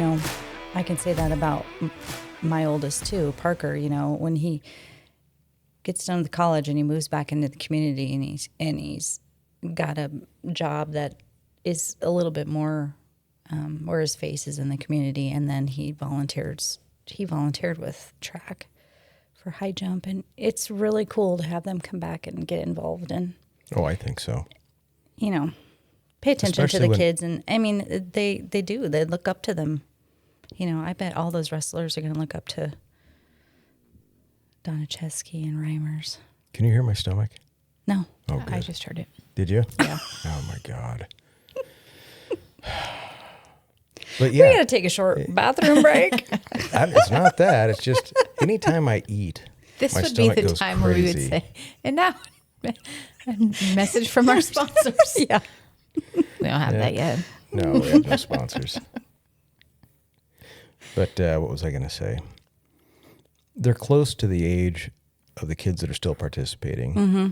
I can say that about my oldest too, Parker. When he gets done with college and he moves back into the community and he's got a job that is a little bit more where his face is in the community, and then he volunteered with track for high jump, and it's really cool to have them come back and get involved and I think so. Pay attention Especially to the kids, and I mean they look up to them. I bet all those wrestlers are going to look up to Donicheski and Reimers. Can you hear my stomach? No. Oh, good. I just heard it. Did you? Yeah. Oh my God. But yeah, We got to take a short bathroom break. it's not that. It's just anytime I eat, This my would be stomach the goes time where we would crazy. say, and now, a message from our sponsors. Yeah. We don't have that yet. No, we have no sponsors. But what was I going to say? They're close to the age of the kids that are still participating. Mm-hmm.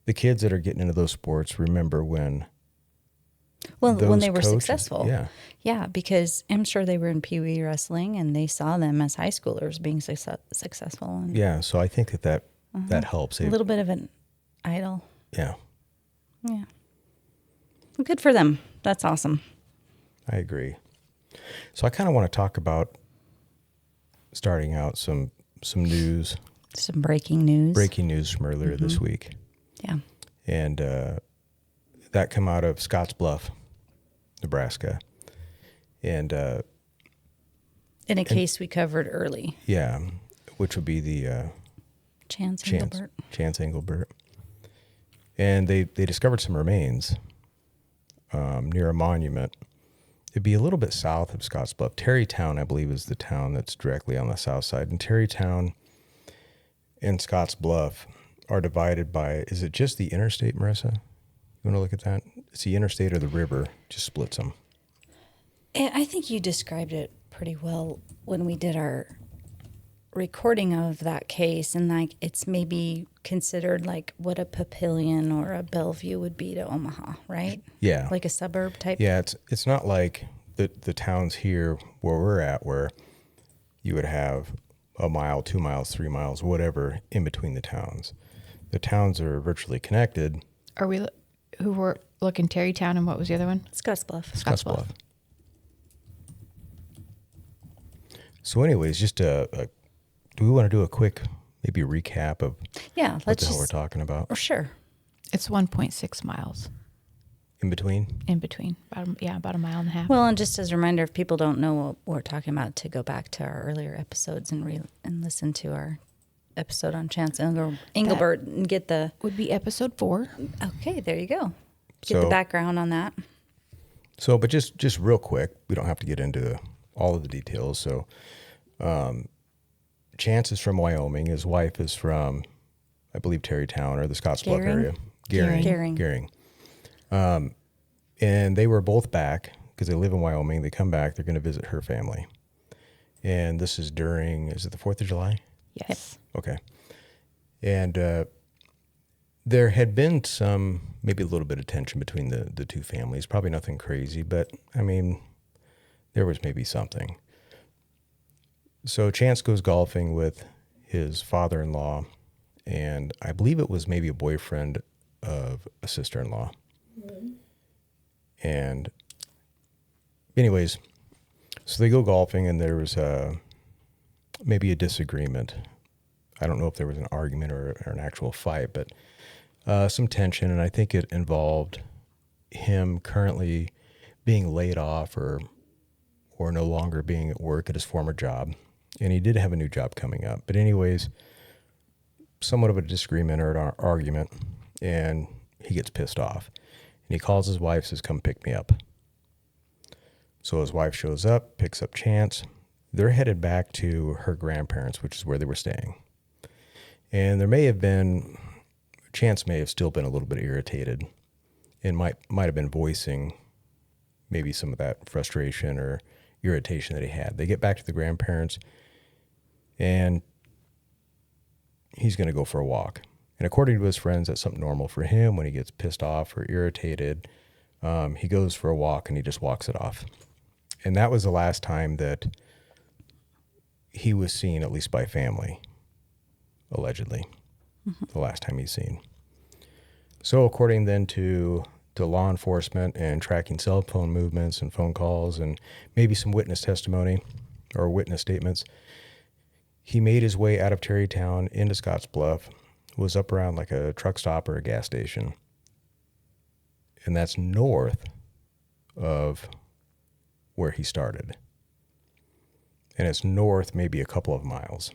The kids that are getting into those sports remember when Well, when those they were coaches- successful. Yeah. Yeah, because I'm sure they were in Pee Wee wrestling and they saw them as high schoolers being successful. And Yeah, so I think that helps. a little bit of an idol. Yeah, Yeah. Well, good for them. That's awesome. I agree. So I kind of want to talk about starting out some news, Some breaking news. breaking news from earlier this week. Yeah. And that come out of Scotts Bluff, Nebraska. And In a case we covered early. yeah, which would be the Chance Engelbert. Chance Englebert. And they discovered some remains near a monument. It'd be a little bit south of Scotts Bluff. Terrytown, I believe, is the town that's directly on the south side. And Terrytown and Scotts Bluff are divided by, is it just the interstate, Marissa? You want to look at that? It's the interstate or the river just splits them. I think you described it pretty well when we did our recording of that case, and like it's maybe considered like what a Papillion or a Bellevue would be to Omaha, right? Yeah. Like a suburb type. Yeah, it's not like the towns here where we're at where you would have a mile, 2 miles, 3 miles, whatever in between the towns. The towns are virtually connected. Are we, who were looking Terrytown, and what was the other one? Scotts Bluff. Scotts Bluff. So anyways, just do we want to do a quick maybe recap of Yeah, what let's the hell we're just. talking about? Oh, sure. It's 1.6 miles In between? in between. About a mile and a half. Well, and just as a reminder, if people don't know what we're talking about, to go back to our earlier episodes and listen to our episode on Chance Engelbert and get the. would be episode 4. Okay, there you go. Get So- the background on that. So, but just real quick, we don't have to get into all of the details. So, Chance is from Wyoming. His wife is from, I believe, Terrytown or the Scotts Bluff area. Gearing. And they were both back because they live in Wyoming. They come back. They're going to visit her family. And this is during, is it the 4th of July? Yes. Okay. And there had been some, maybe a little bit of tension between the two families. Probably nothing crazy, but I mean, there was maybe something. So Chance goes golfing with his father-in-law, and I believe it was maybe a boyfriend of a sister-in-law. And anyways, so they go golfing, and there was maybe a disagreement. I don't know if there was an argument or an actual fight, but some tension, and I think it involved him currently being laid off or no longer being at work at his former job. And he did have a new job coming up. But anyways, somewhat of a disagreement or an argument, and he gets pissed off. And he calls his wife, says, "Come pick me up." So his wife shows up, picks up Chance. They're headed back to her grandparents', which is where they were staying. And there may have been, Chance may have still been a little bit irritated and might have been voicing maybe some of that frustration or irritation that he had. They get back to the grandparents, and he's going to go for a walk. And according to his friends, that's something normal for him when he gets pissed off or irritated. He goes for a walk and he just walks it off. And that was the last time that he was seen, at least by family, allegedly. The last time he's seen. So according then to law enforcement and tracking cell phone movements and phone calls and maybe some witness testimony or witness statements, he made his way out of Tarrytown into Scotts Bluff, was up around like a truck stop or a gas station. And that's north of where he started. And it's north maybe a couple of miles.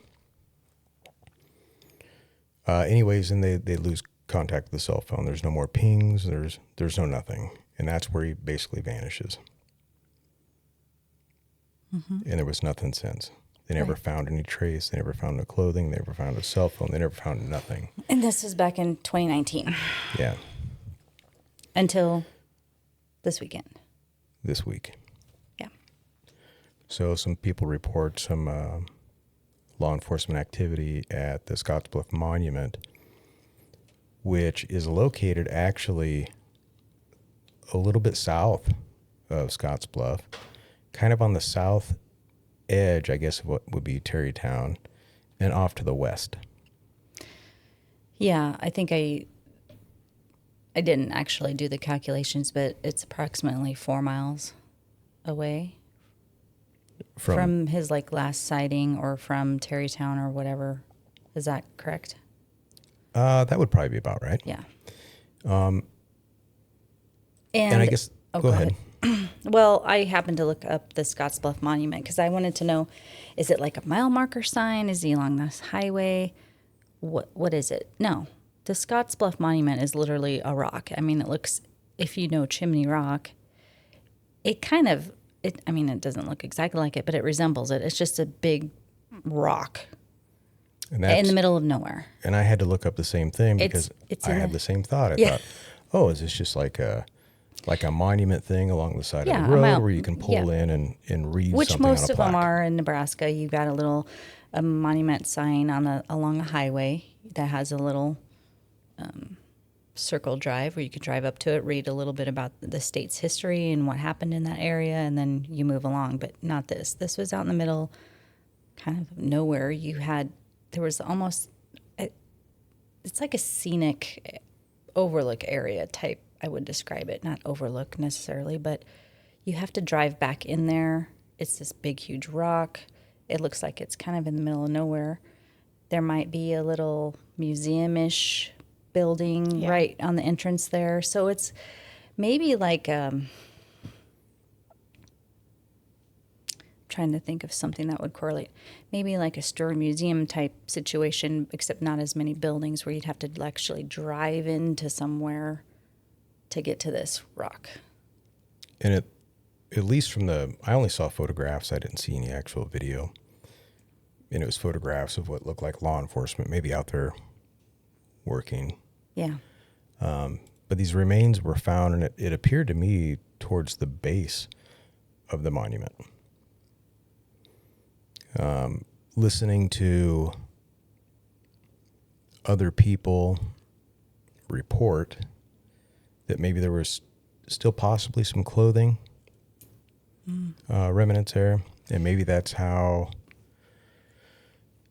Anyways, and they lose contact with the cell phone. There's no more pings. There's no nothing. And that's where he basically vanishes. And there was nothing since. They never found any trace. They never found no clothing. They never found a cell phone. They never found nothing. And this is back in 2019. Yeah. Until this weekend. This week. Yeah. So some people report some law enforcement activity at the Scottsbluff Monument, which is located actually a little bit south of Scottsbluff, kind of on the south edge, I guess, of what would be Tarrytown, and off to the west. Yeah, I think I didn't actually do the calculations, but it's approximately 4 miles away from his like last sighting or from Tarrytown or whatever. Is that correct? That would probably be about right. Yeah. And I guess, go ahead. Well, I happened to look up the Scottsbluff Monument because I wanted to know, is it like a mile marker sign? Is he along this highway? What is it? No, the Scottsbluff Monument is literally a rock. I mean, it looks, if you know Chimney Rock, it kind of, it doesn't look exactly like it, but it resembles it. It's just a big rock And in the middle of nowhere. And I had to look up the same thing because I had the same thought. I thought, oh, is this just like a monument thing along the side of the road where you can pull in and read Which something on a plaque? most of them are in Nebraska. You got a little monument sign along a highway that has a little circle drive where you can drive up to it, read a little bit about the state's history and what happened in that area, and then you move along. But not this. This was out in the middle, kind of nowhere. There was almost, it's like a scenic overlook area type, I would describe it. Not overlook necessarily, but you have to drive back in there. It's this big, huge rock. It looks like it's kind of in the middle of nowhere. There might be a little museum-ish building right on the entrance there. So it's maybe like, trying to think of something that would correlate. Maybe like a Stir Museum type situation, except not as many buildings where you'd have to actually drive into somewhere to get to this rock. And at least I only saw photographs. I didn't see any actual video. And it was photographs of what looked like law enforcement, maybe out there working. Yeah. But these remains were found, and it appeared to me towards the base of the monument. Listening to other people report that maybe there was still possibly some clothing remnants there, and maybe that's how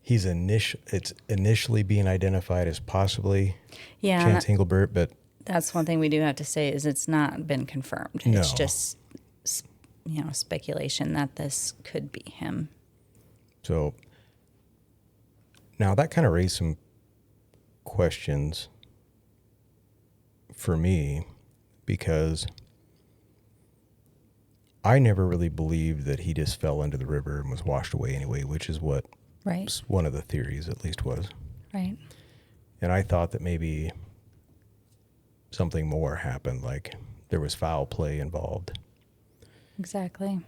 it's initially being identified as possibly Chance Englebert, but that's one thing we do have to say is it's not been confirmed. No. It's just speculation that this could be him. So now that kind of raised some questions for me, because I never really believed that he just fell into the river and was washed away anyway, which is what one of the theories at least was. Right. And I thought that maybe something more happened, like there was foul play involved. Exactly.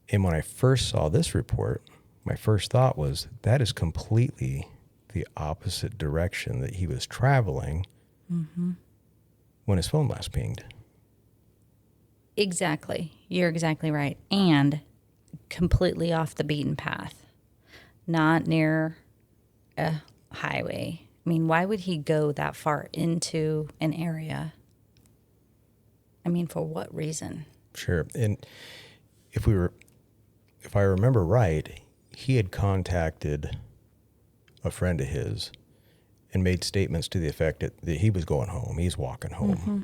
And when I first saw this report, my first thought was that is completely the opposite direction that he was traveling when his phone last pinged. Exactly. You're exactly right. And completely off the beaten path, not near a highway. I mean, why would he go that far into an area? I mean, for what reason? Sure. And if we were if I remember right, he had contacted a friend of his and made statements to the effect that he was going home. He's walking home. Mm-hmm.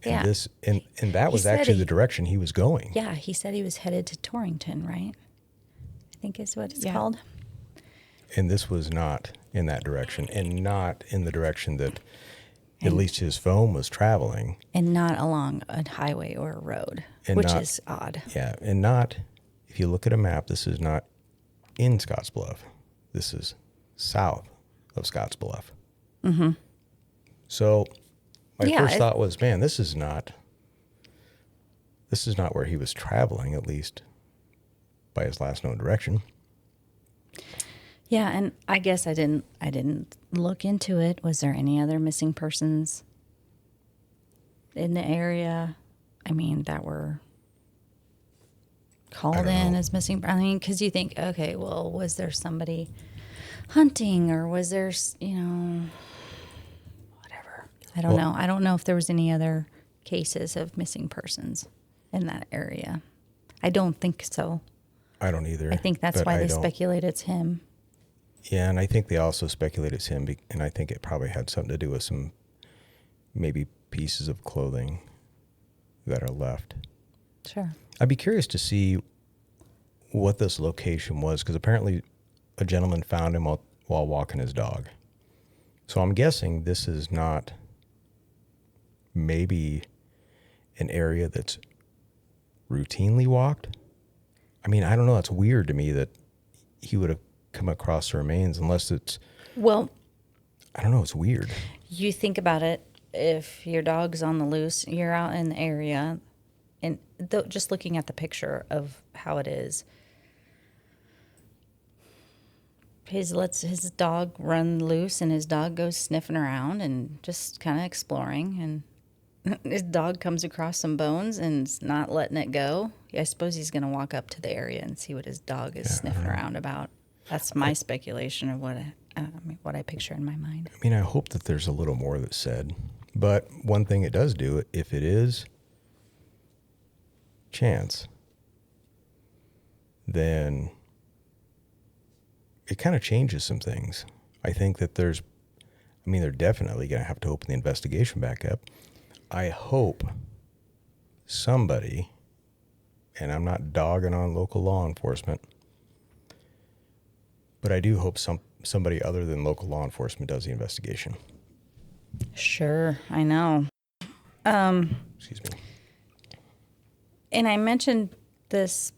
And Yeah. and that He was said actually the direction he was going. Yeah, he said he was headed to Torrington, right? I think is what it's Yeah. called. And this was not in that direction, and not in the direction that at And- least his phone was traveling. And not along a highway or a road, And which not- is odd. Yeah, and not, if you look at a map, this is not in Scotts Bluff. This is south of Scotts Bluff. Mm-hmm. So my Yeah, first thought was, man, this is not where he was traveling, at least by his last known direction. Yeah, and I guess I didn't look into it. Was there any other missing persons in the area? I mean, that were called in know. as missing. I mean, because you think, okay, well, was there somebody hunting, or was there, whatever? I don't know. I don't know if there was any other cases of missing persons in that area. I don't think so. I don't either. I think that's but why I they don't- speculate it's him. Yeah, and I think they also speculate it's him, and I think it probably had something to do with some maybe pieces of clothing that are left. Sure. I'd be curious to see what this location was, because apparently a gentleman found him while walking his dog. So I'm guessing this is not maybe an area that's routinely walked. I mean, I don't know. It's weird to me that he would have come across the remains, unless it's, Well, I don't know, it's weird. you think about it, if your dog's on the loose, you're out in the area, and just looking at the picture of how it is, lets his dog run loose, and his dog goes sniffing around and just kind of exploring, and his dog comes across some bones and is not letting it go. I suppose he's going to walk up to the area and see what his dog is sniffing around about. That's my speculation of what I picture in my mind. I mean, I hope that there's a little more that's said. But one thing it does do, if it is chance, then it kind of changes some things. I think that they're definitely going to have to open the investigation back up. I hope somebody, and I'm not dogging on local law enforcement, but I do hope somebody other than local law enforcement does the investigation. Sure, I know. Excuse me. And I mentioned this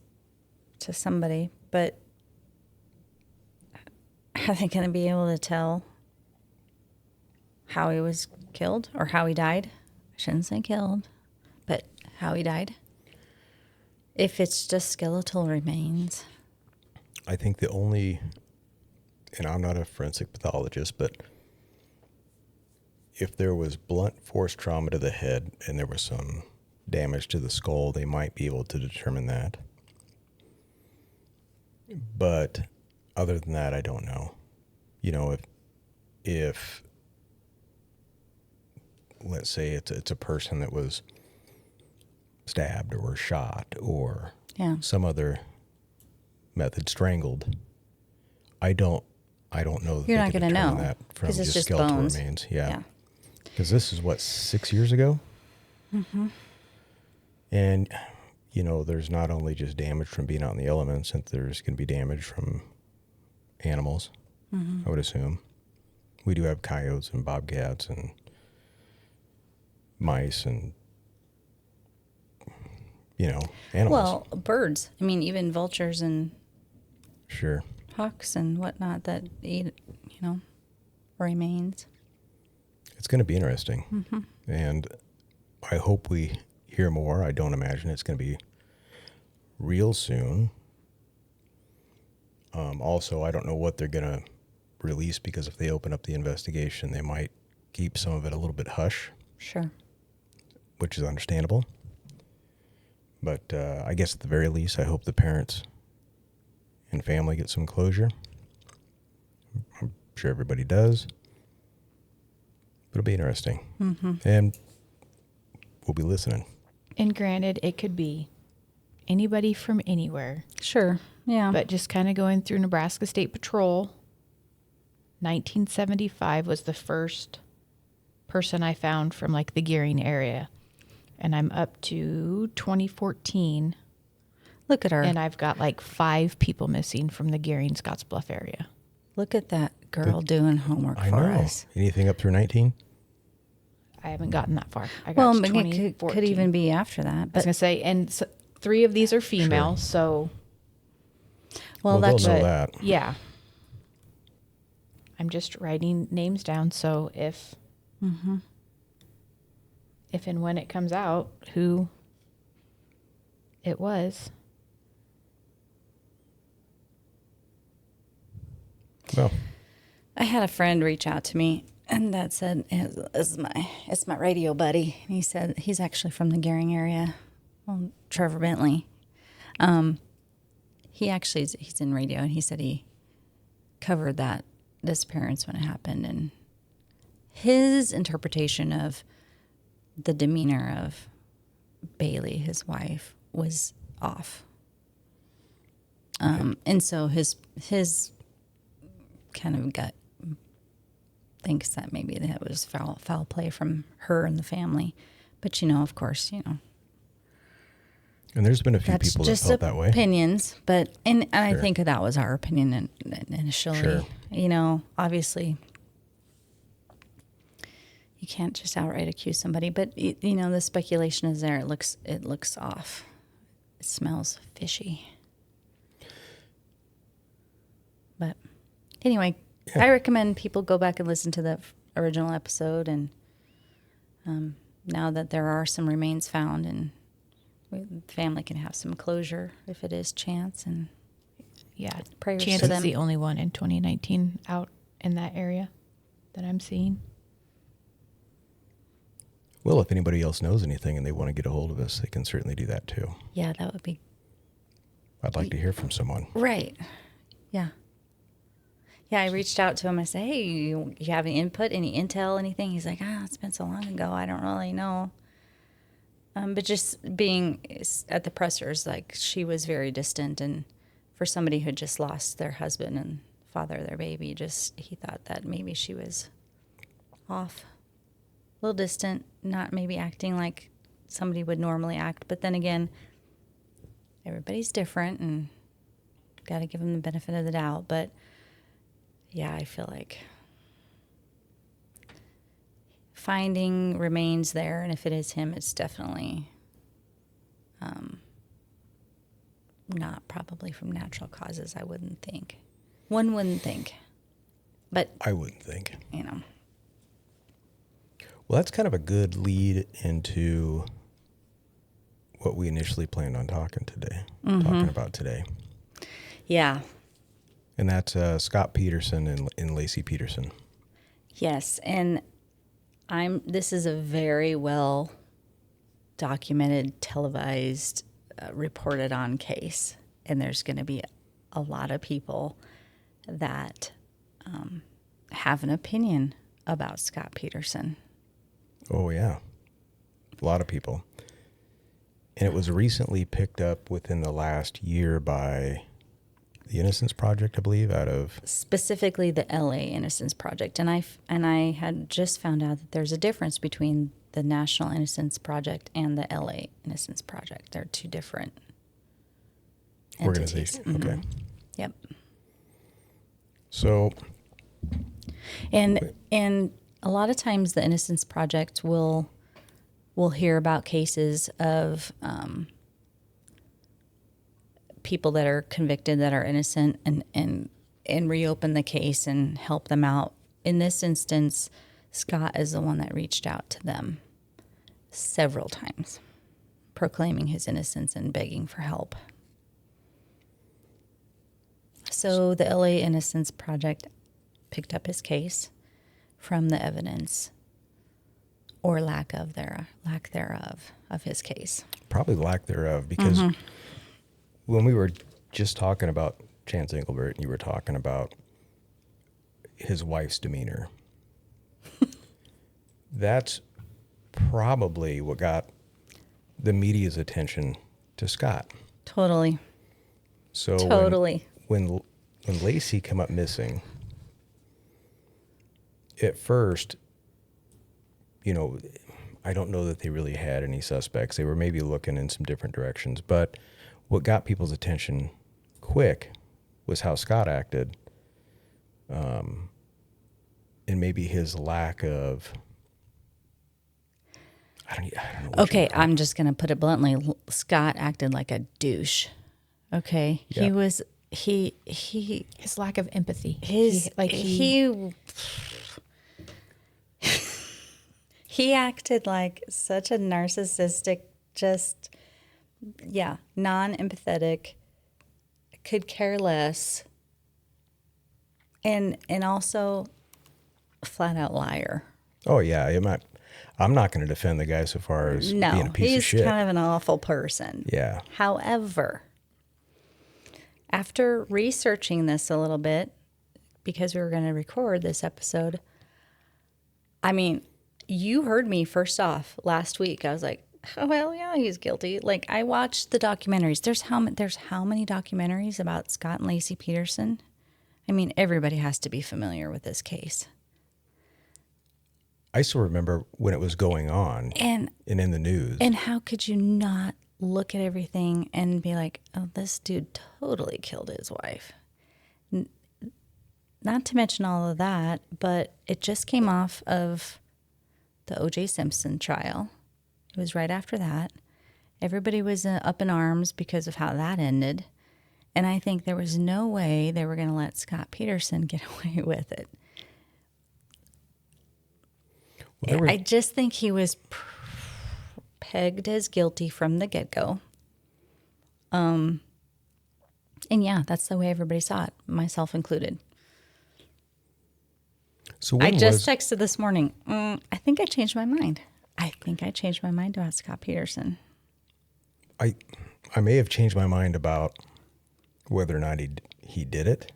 to somebody, but are they going to be able to tell how he was killed or how he died? I shouldn't say killed, but how he died. If it's just skeletal remains. I think the only, and I'm not a forensic pathologist, but if there was blunt force trauma to the head and there was some damage to the skull, they might be able to determine that. But other than that, I don't know. You know, if let's say it's a person that was stabbed or shot or some other method, strangled, I don't know that You're they not can going to determine know that from 'cause it's just just skeletal bones. remains. Yeah. Because this is what, 6 years ago? Mm-hmm. And, you know, there's not only just damage from being out in the elements, and there's going to be damage from animals, I would assume. We do have coyotes and bobcats and mice and, you know, animals. Well, birds. I mean, even vultures and Sure. hawks and whatnot that eat, remains. It's going to be interesting. And I hope we hear more. I don't imagine it's going to be real soon. Also, I don't know what they're going to release, because if they open up the investigation, they might keep some of it a little bit hush, Sure. which is understandable. But I guess at the very least, I hope the parents and family get some closure. I'm sure everybody does. But it'll be interesting. And we'll be listening. And granted, it could be anybody from anywhere. Sure. Yeah. But just kind of going through Nebraska State Patrol, 1975 was the first person I found from like the Gearing area. And I'm up to 2014. Look at her. And I've got like 5 people missing from the Gearing Scotts Bluff area. Look at that girl doing homework I for know. us. Anything up through 19? I haven't gotten that far. I got Well, to maybe it 2014. could even be after that. I was But going to say, and so 3 of these are female, so well, they'll that's know but, that. yeah. I'm just writing names down, so if and when it comes out, who it was. Well, I had a friend reach out to me, and that said, "It's my radio buddy." And he said he's actually from the Gearing area. Well, Trevor Bentley. He's in radio, and he said he covered that disappearance when it happened, and his interpretation of the demeanor of Bailey, his wife, was off. And so his kind of gut thinks that maybe that was foul play from her and the family. But, of course, and there's been a few that's people that just felt that way. opinions. But, and I Sure. think that was our opinion initially. Sure. Obviously, you can't just outright accuse somebody. But, the speculation is there. It looks off. It smells fishy. But anyway, Yeah. I recommend people go back and listen to the original episode. And now that there are some remains found, and the family can have some closure if it is Chance. And Yeah, prayers Chance to is them. the only one in 2019 out in that area that I'm seeing. Well, if anybody else knows anything and they want to get a hold of us, they can certainly do that too. Yeah, that would be I'd like to hear from someone. right. Yeah. Yeah, I reached out to him. I said, "Hey, you have any input, any intel, anything?" He's like, "It's been so long ago. I don't really know." But just being at the pressers, like, she was very distant. And for somebody who had just lost their husband and father of their baby, he thought that maybe she was off, a little distant, not maybe acting like somebody would normally act. But then again, everybody's different, and got to give them the benefit of the doubt. But yeah, I feel like finding remains there, and if it is him, it's definitely not probably from natural causes. I wouldn't think. One wouldn't think, but I wouldn't think. Well, that's kind of a good lead into what we initially planned on talking about today. Yeah. And that's Scott Peterson and Laci Peterson. Yes, and this is a very well documented, televised, reported on case, and there's going to be a lot of people that have an opinion about Scott Peterson. Oh, yeah. A lot of people. And it was recently picked up within the last year by the Innocence Project, I believe, out of... Specifically the LA Innocence Project. And I had just found out that there's a difference between the National Innocence Project and the LA Innocence Project. They're two different entities. organizations. Okay. Yep. So... And a lot of times the Innocence Project will hear about cases of people that are convicted that are innocent and reopen the case and help them out. In this instance, Scott is the one that reached out to them several times, proclaiming his innocence and begging for help. So the LA Innocence Project picked up his case from the evidence or lack thereof of his case. Probably lack thereof, because when we were just talking about Chance Englebert, and you were talking about his wife's demeanor, that's probably what got the media's attention to Scott. Totally. So Totally. when Laci come up missing, at first, you know, I don't know that they really had any suspects. They were maybe looking in some different directions. But what got people's attention quick was how Scott acted, and maybe his lack of. I don't know. What Okay, I'm just going to put it bluntly. Scott acted like a douche. Okay. Yeah. He was he His lack of empathy. his he acted like such a narcissistic, just non-empathetic, could care less, and also flat out liar. Oh yeah, I'm not going to defend the guy so far as being No, a piece of he's shit. kind of an awful person. Yeah. However, after researching this a little bit, because we were going to record this episode, I mean, you heard me first off last week. I was like, oh, well, yeah, he's guilty. Like, I watched the documentaries. There's how many documentaries about Scott and Laci Peterson? I mean, everybody has to be familiar with this case. I still remember when it was going on And in the news. And how could you not look at everything and be like, oh, this dude totally killed his wife? Not to mention all of that, but it just came off of the O.J. Simpson trial. It was right after that. Everybody was up in arms because of how that ended. And I think there was no way they were going to let Scott Peterson get away with it. Well, I just think he was pegged as guilty from the get-go. And yeah, that's the way everybody saw it, myself included. so I just texted this morning. I think I changed my mind. I think I changed my mind about Scott Peterson. I may have changed my mind about whether or not he did it.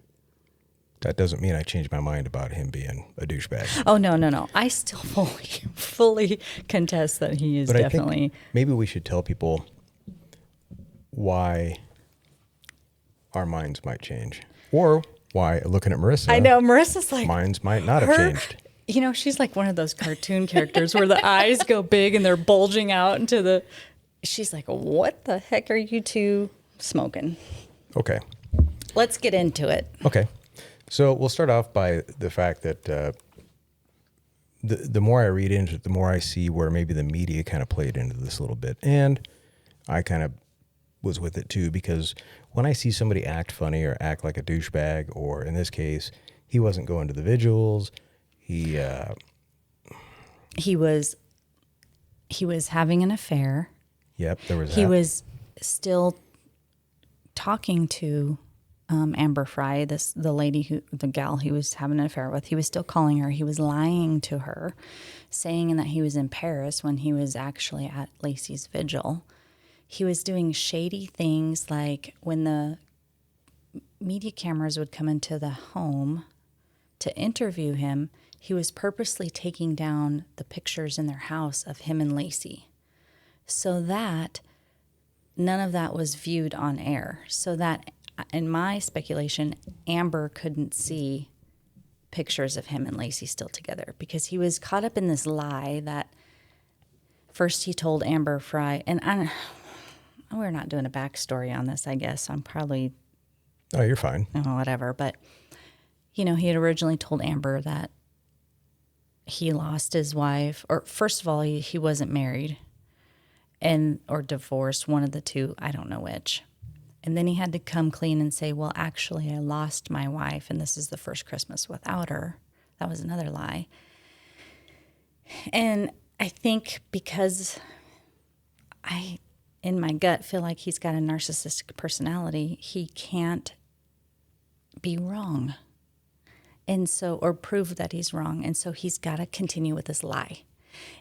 That doesn't mean I changed my mind about him being a douchebag. Oh, no. I still fully contest that he is But I definitely. think maybe we should tell people why our minds might change. Or why, looking at Marissa, I know, Marissa's like. minds might not have changed. You know, she's like one of those cartoon characters where the eyes go big and they're bulging out into the. She's like, what the heck are you two smoking? Okay. Let's get into it. Okay. So we'll start off by the fact that the more I read into it, the more I see where maybe the media kind of played into this a little bit. And I kind of was with it too, because when I see somebody act funny or act like a douchebag, or in this case, he wasn't going to the vigils. He was having an affair. Yep, there was that. He was still talking to Amber Fry, the gal he was having an affair with. He was still calling her. He was lying to her, saying that he was in Paris when he was actually at Laci's vigil. He was doing shady things, like when the media cameras would come into the home to interview him, he was purposely taking down the pictures in their house of him and Laci, so that none of that was viewed on air, so that, in my speculation, Amber couldn't see pictures of him and Laci still together, because he was caught up in this lie that first he told Amber Fry, and we're not doing a backstory on this, I guess. I'm probably... Oh, you're fine. Whatever. But, he had originally told Amber that he lost his wife, or first of all, he wasn't married or divorced, one of the two, I don't know which. And then he had to come clean and say, well, actually, I lost my wife, and this is the first Christmas without her. That was another lie. And I think because I, in my gut, feel like he's got a narcissistic personality, he can't be wrong. And so, or prove that he's wrong. And so he's got to continue with this lie.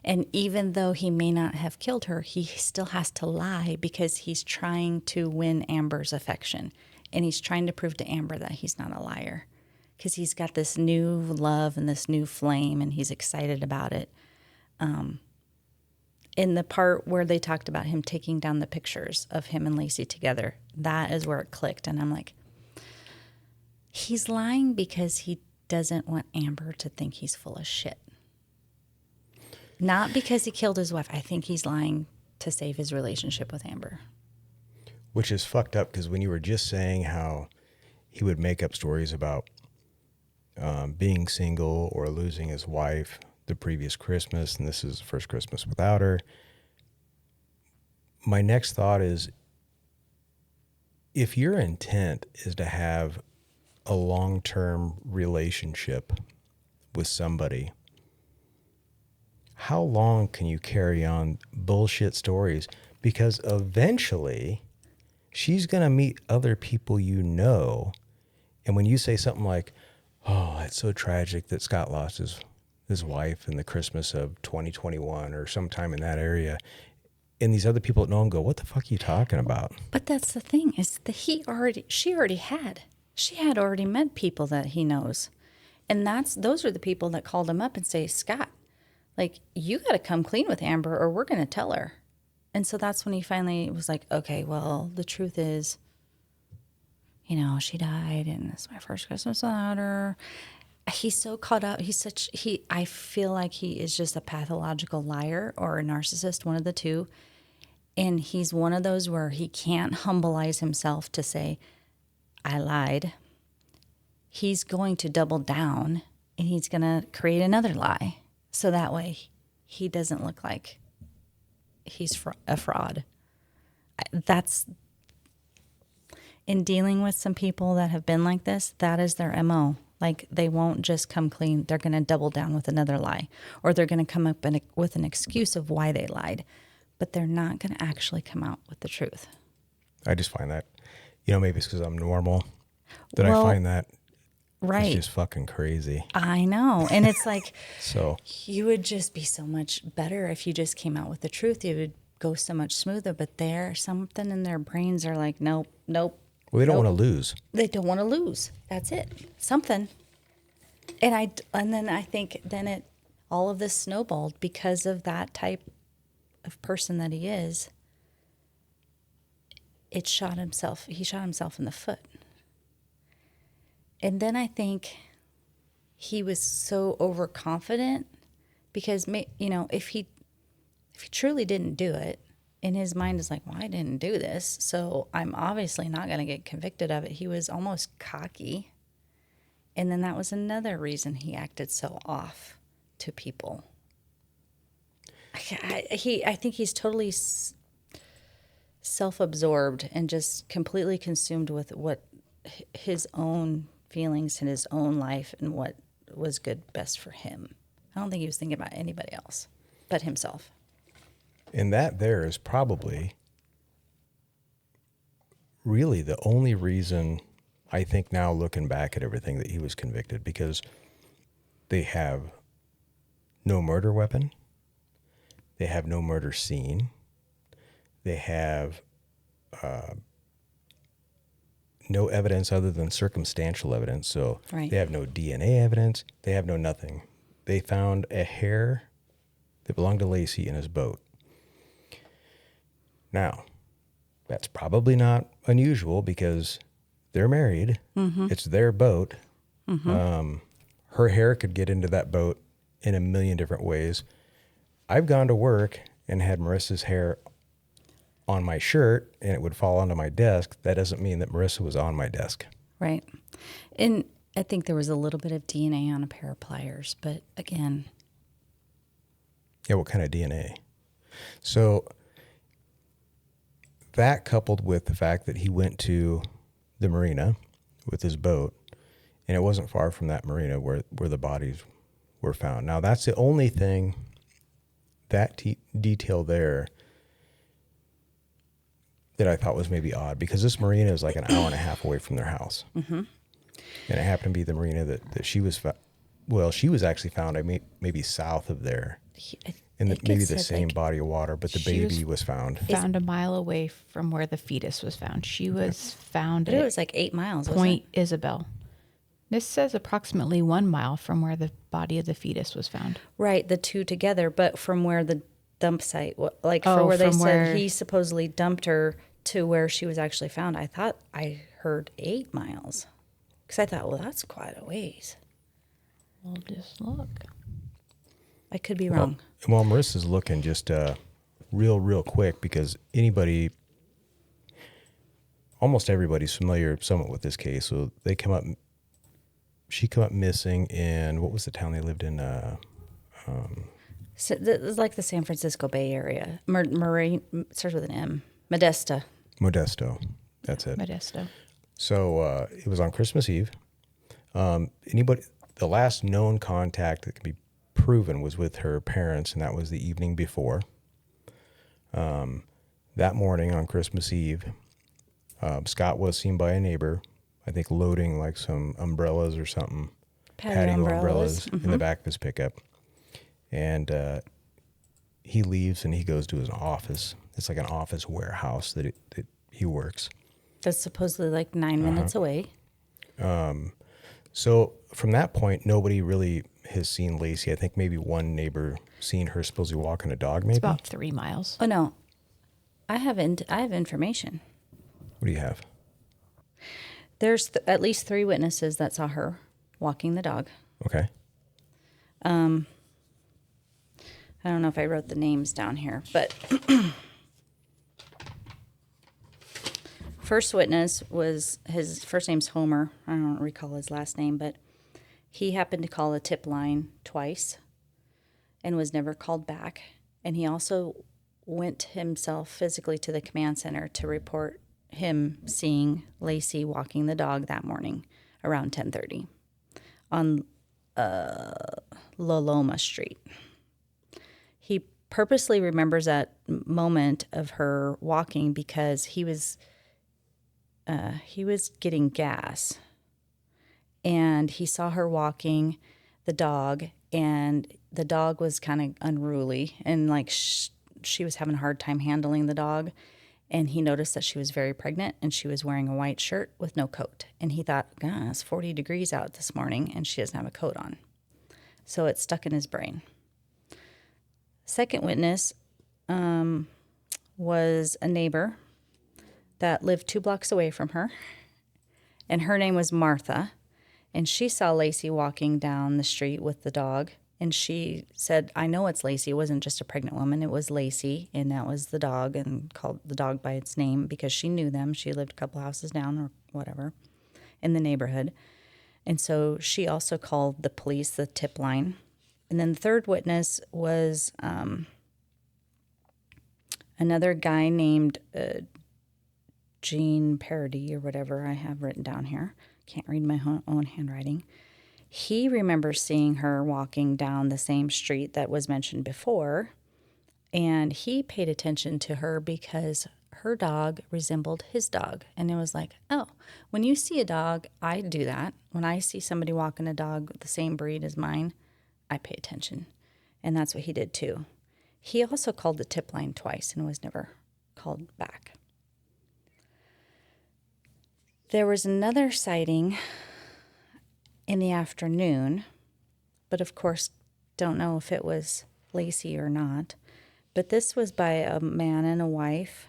And even though he may not have killed her, he still has to lie, because he's trying to win Amber's affection. And he's trying to prove to Amber that he's not a liar, because he's got this new love and this new flame, and he's excited about it. in the part where they talked about him taking down the pictures of him and Laci together, that is where it clicked. And I'm like, he's lying because he doesn't want Amber to think he's full of shit. Not because he killed his wife. I think he's lying to save his relationship with Amber. Which is fucked up, because when you were just saying how he would make up stories about being single or losing his wife the previous Christmas, and this is the first Christmas without her, my next thought is, if your intent is to have a long-term relationship with somebody, how long can you carry on bullshit stories? Because eventually she's going to meet other people you know. And when you say something like, oh, it's so tragic that Scott lost his wife in the Christmas of 2021 or sometime in that area, and these other people that know him go, what the fuck are you talking about? But that's the thing, is that she already had already met people that he knows. And those are the people that called him up and say, Scott, like, you got to come clean with Amber or we're going to tell her. And so that's when he finally was like, okay, well, the truth is, you know, she died and it's my first Christmas without her. He's so caught up. I feel like he is just a pathological liar or a narcissist, one of the two. And he's one of those where he can't humbleize himself to say, I lied. He's going to double down and he's going to create another lie. So that way he doesn't look like he's a fraud. That's, in dealing with some people that have been like this, that is their MO. Like, they won't just come clean. They're going to double down with another lie, or they're going to come up with an excuse of why they lied, but they're not going to actually come out with the truth. I just find that, maybe it's because I'm normal, that I find that right. It's just fucking crazy. I know. And it's like, so you would just be so much better if you just came out with the truth. You would go so much smoother, but something in their brains are like, nope. Well, they don't want to lose. They don't want to lose. That's it. Something. And then I think all of this snowballed because of that type of person that he is. He shot himself in the foot. And then I think he was so overconfident because, if he truly didn't do it, in his mind is like, well, I didn't do this, so I'm obviously not going to get convicted of it. He was almost cocky. And then that was another reason he acted so off to people. I think he's totally self-absorbed and just completely consumed with what his own feelings in his own life and what was best for him. I don't think he was thinking about anybody else but himself. And that there is probably really the only reason, I think now looking back at everything, that he was convicted, because they have no murder weapon. They have no murder scene. They have no evidence other than circumstantial evidence. So right. They have no DNA evidence. They have no nothing. They found a hair that belonged to Laci in his boat. Now, that's probably not unusual because they're married. Mm-hmm. It's their boat. Mm-hmm. Her hair could get into that boat in a million different ways. I've gone to work and had Marissa's hair on my shirt and it would fall onto my desk. That doesn't mean that Marissa was on my desk. Right. And I think there was a little bit of DNA on a pair of pliers, but again. Yeah, what kind of DNA? So that, coupled with the fact that he went to the marina with his boat, and it wasn't far from that marina where the bodies were found. Now, that's the only thing, that detail there, that I thought was maybe odd, because this marina is like an hour and a half away from their house. Mm-hmm. And it happened to be the marina that she was she was actually found maybe south of there. In maybe the same body of water, but the baby was found a mile away from where the fetus was found. She was found but it was like 8 miles, Point Isabel. This says approximately 1 mile from where the body of the fetus was found. Right, the two together, but from where the dump site, like Oh, for where they from said where- he supposedly dumped her to where she was actually found. I thought I heard 8 miles. Because I thought, well, that's quite a ways. We'll just look. I could be wrong. Well, Marissa's looking just real quick because almost everybody's familiar somewhat with this case. So she come up missing in, what was the town they lived in? So it's like the San Francisco Bay Area. Marine starts with an M. Modesto. Modesto. That's it. Modesto. So it was on Christmas Eve. The last known contact that can be proven was with her parents, and that was the evening before. That morning on Christmas Eve, Scott was seen by a neighbor, I think loading like some umbrellas or something, patio umbrellas in the back of his pickup. And he leaves and he goes to his office. It's like an office warehouse that he works. That's supposedly like 9 minutes away. So from that point, nobody really has seen Laci. I think maybe one neighbor seen her supposedly walking a dog, maybe. It's about 3 miles. Oh, no. I have information. What do you have? There's at least 3 witnesses that saw her walking the dog. Okay. I don't know if I wrote the names down here, but first witness was, his first name's Homer. I don't recall his last name, but he happened to call a tip line twice and was never called back. And he also went himself physically to the command center to report him seeing Laci walking the dog that morning around 10:30 on Loloma Street. He purposely remembers that moment of her walking because he was getting gas, and he saw her walking the dog, and the dog was kind of unruly, and like she was having a hard time handling the dog. And he noticed that she was very pregnant and she was wearing a white shirt with no coat. And he thought, God, it's 40 degrees out this morning and she doesn't have a coat on. So it stuck in his brain. Second witness was a neighbor that lived 2 blocks away from her. And her name was Martha. And she saw Laci walking down the street with the dog. And she said, I know it's Laci. It wasn't just a pregnant woman. It was Laci, and that was the dog, and called the dog by its name because she knew them. She lived a couple houses down or whatever in the neighborhood. And so she also called the police, the tip line. And then the third witness was another guy named Gene Parody or whatever I have written down here. Can't read my own handwriting. He remembers seeing her walking down the same street that was mentioned before, and he paid attention to her because her dog resembled his dog. And it was like, oh, when you see a dog, I do that. When I see somebody walking a dog the same breed as mine, I pay attention. And that's what he did too. He also called the tip line twice and was never called back. There was another sighting in the afternoon, but of course don't know if it was Laci or not. But this was by a man and a wife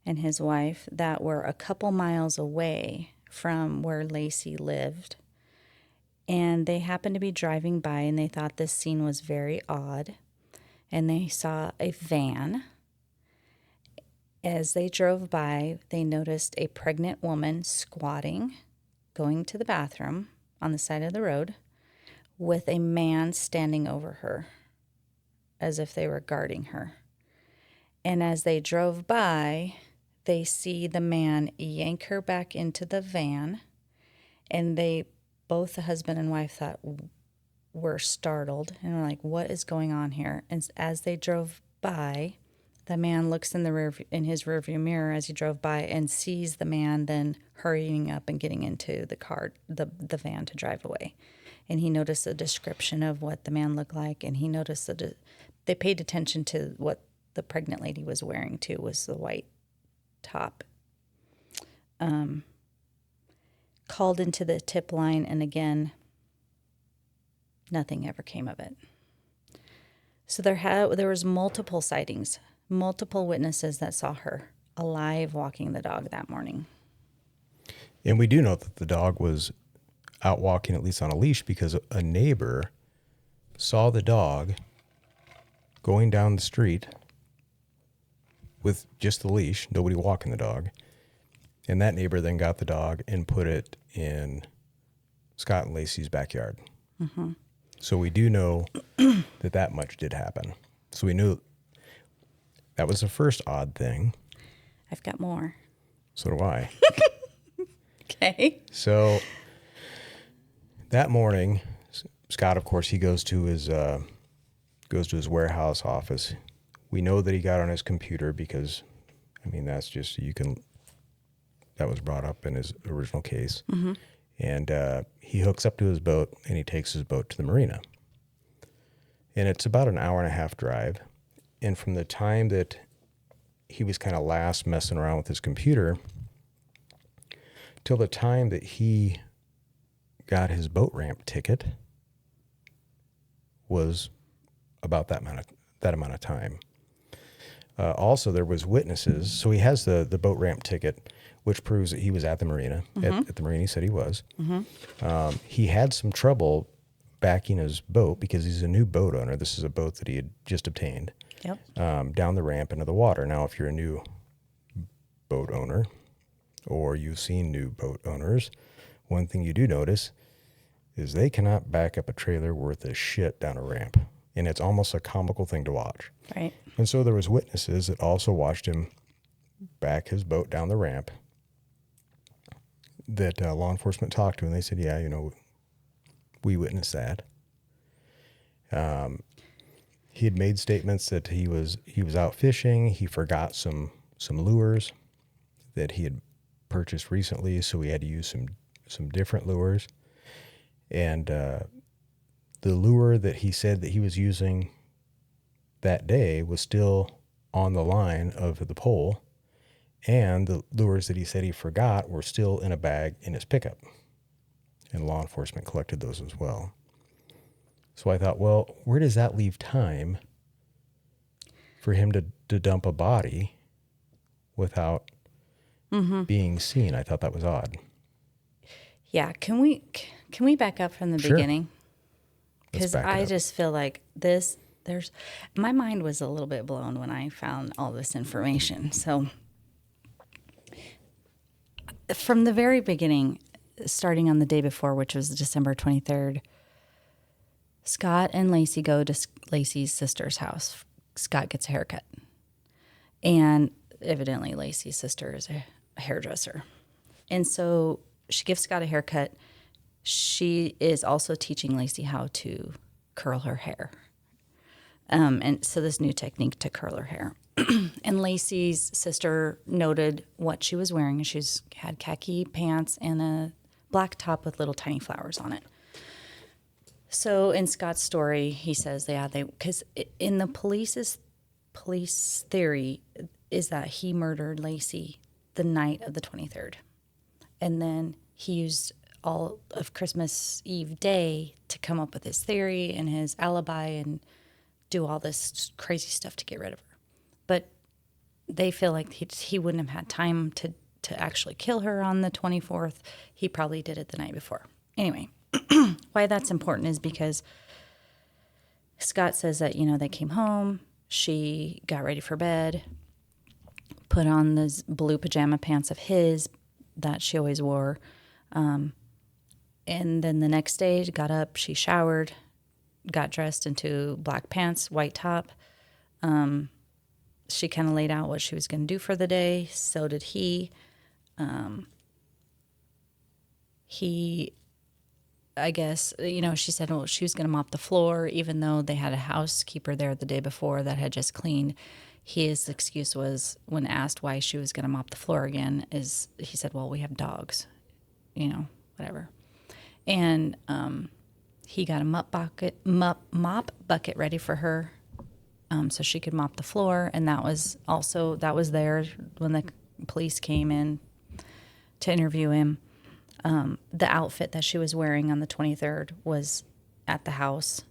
and his wife that were a couple miles away from where Laci lived. And they happened to be driving by and they thought this scene was very odd. And they saw a van. As they drove by, they noticed a pregnant woman squatting, going to the bathroom on the side of the road with a man standing over her as if they were guarding her. And as they drove by, they see the man yank her back into the van, and both the husband and wife were startled and were like, what is going on here? And as they drove by, the man looks in his rearview mirror as he drove by and sees the man then hurrying up and getting into the car, the van to drive away. And he noticed a description of what the man looked like, and he noticed they paid attention to what the pregnant lady was wearing too, was the white top. Called into the tip line, and again, nothing ever came of it. So there was multiple sightings, multiple witnesses that saw her alive walking the dog that morning. And we do know that the dog was out walking, at least on a leash, because a neighbor saw the dog going down the street with just the leash, nobody walking the dog. And that neighbor then got the dog and put it in Scott and Laci's backyard. Mm-hmm. So we do know that much did happen. So we knew that was the first odd thing. I've got more. So do I. Okay. So that morning, Scott, of course, he goes to his warehouse office. We know that he got on his computer because, I mean, that's just, that was brought up in his original case. Mm-hmm. And he hooks up to his boat and he takes his boat to the marina. And it's about an hour and a half drive. And from the time that he was kind of last messing around with his computer till the time that he got his boat ramp ticket was about that amount of time. Also, there was witnesses. So he has the boat ramp ticket, which proves that he was at the marina. Mm-hmm. At the marina, he said he was. Mm-hmm. He had some trouble backing his boat because he's a new boat owner. This is a boat that he had just obtained. Yep. Down the ramp into the water. Now, if you're a new boat owner or you've seen new boat owners, one thing you do notice is they cannot back up a trailer worth of shit down a ramp. And it's almost a comical thing to watch. Right. And so there was witnesses that also watched him back his boat down the ramp that law enforcement talked to, and they said, yeah, we witnessed that. He had made statements that he was out fishing. He forgot some lures that he had purchased recently, so he had to use some different lures. And the lure that he said that he was using that day was still on the line of the pole, and the lures that he said he forgot were still in a bag in his pickup. And law enforcement collected those as well. So I thought, well, where does that leave time for him to dump a body without being seen? I thought that was odd. Yeah, can we back up from the beginning? Because I just feel like my mind was a little bit blown when I found all this information. So from the very beginning, starting on the day before, which was December 23rd, Scott and Laci go to Laci's sister's house. Scott gets a haircut. And evidently Laci's sister is a hairdresser. And so she gives Scott a haircut. She is also teaching Laci how to curl her hair. And so this new technique to curl her hair. And Laci's sister noted what she was wearing. She had khaki pants and a black top with little tiny flowers on it. So in Scott's story, he says, because in the police theory is that he murdered Laci the night of the 23rd. And then he used all of Christmas Eve day to come up with his theory and his alibi and do all this crazy stuff to get rid of her. But they feel like he wouldn't have had time to actually kill her on the 24th. He probably did it the night before. Anyway, why that's important is because Scott says that, they came home, she got ready for bed, put on those blue pajama pants of his that she always wore. And then the next day, got up, she showered, got dressed into black pants, white top. She kind of laid out what she was going to do for the day. So did he. I guess, she said, well, she was going to mop the floor, even though they had a housekeeper there the day before that had just cleaned. His excuse was, when asked why she was going to mop the floor again, he said, well, we have dogs, whatever. And he got a mop bucket ready for her, so she could mop the floor. And that was there when the police came in to interview him. The outfit that she was wearing on the 23rd was at the house.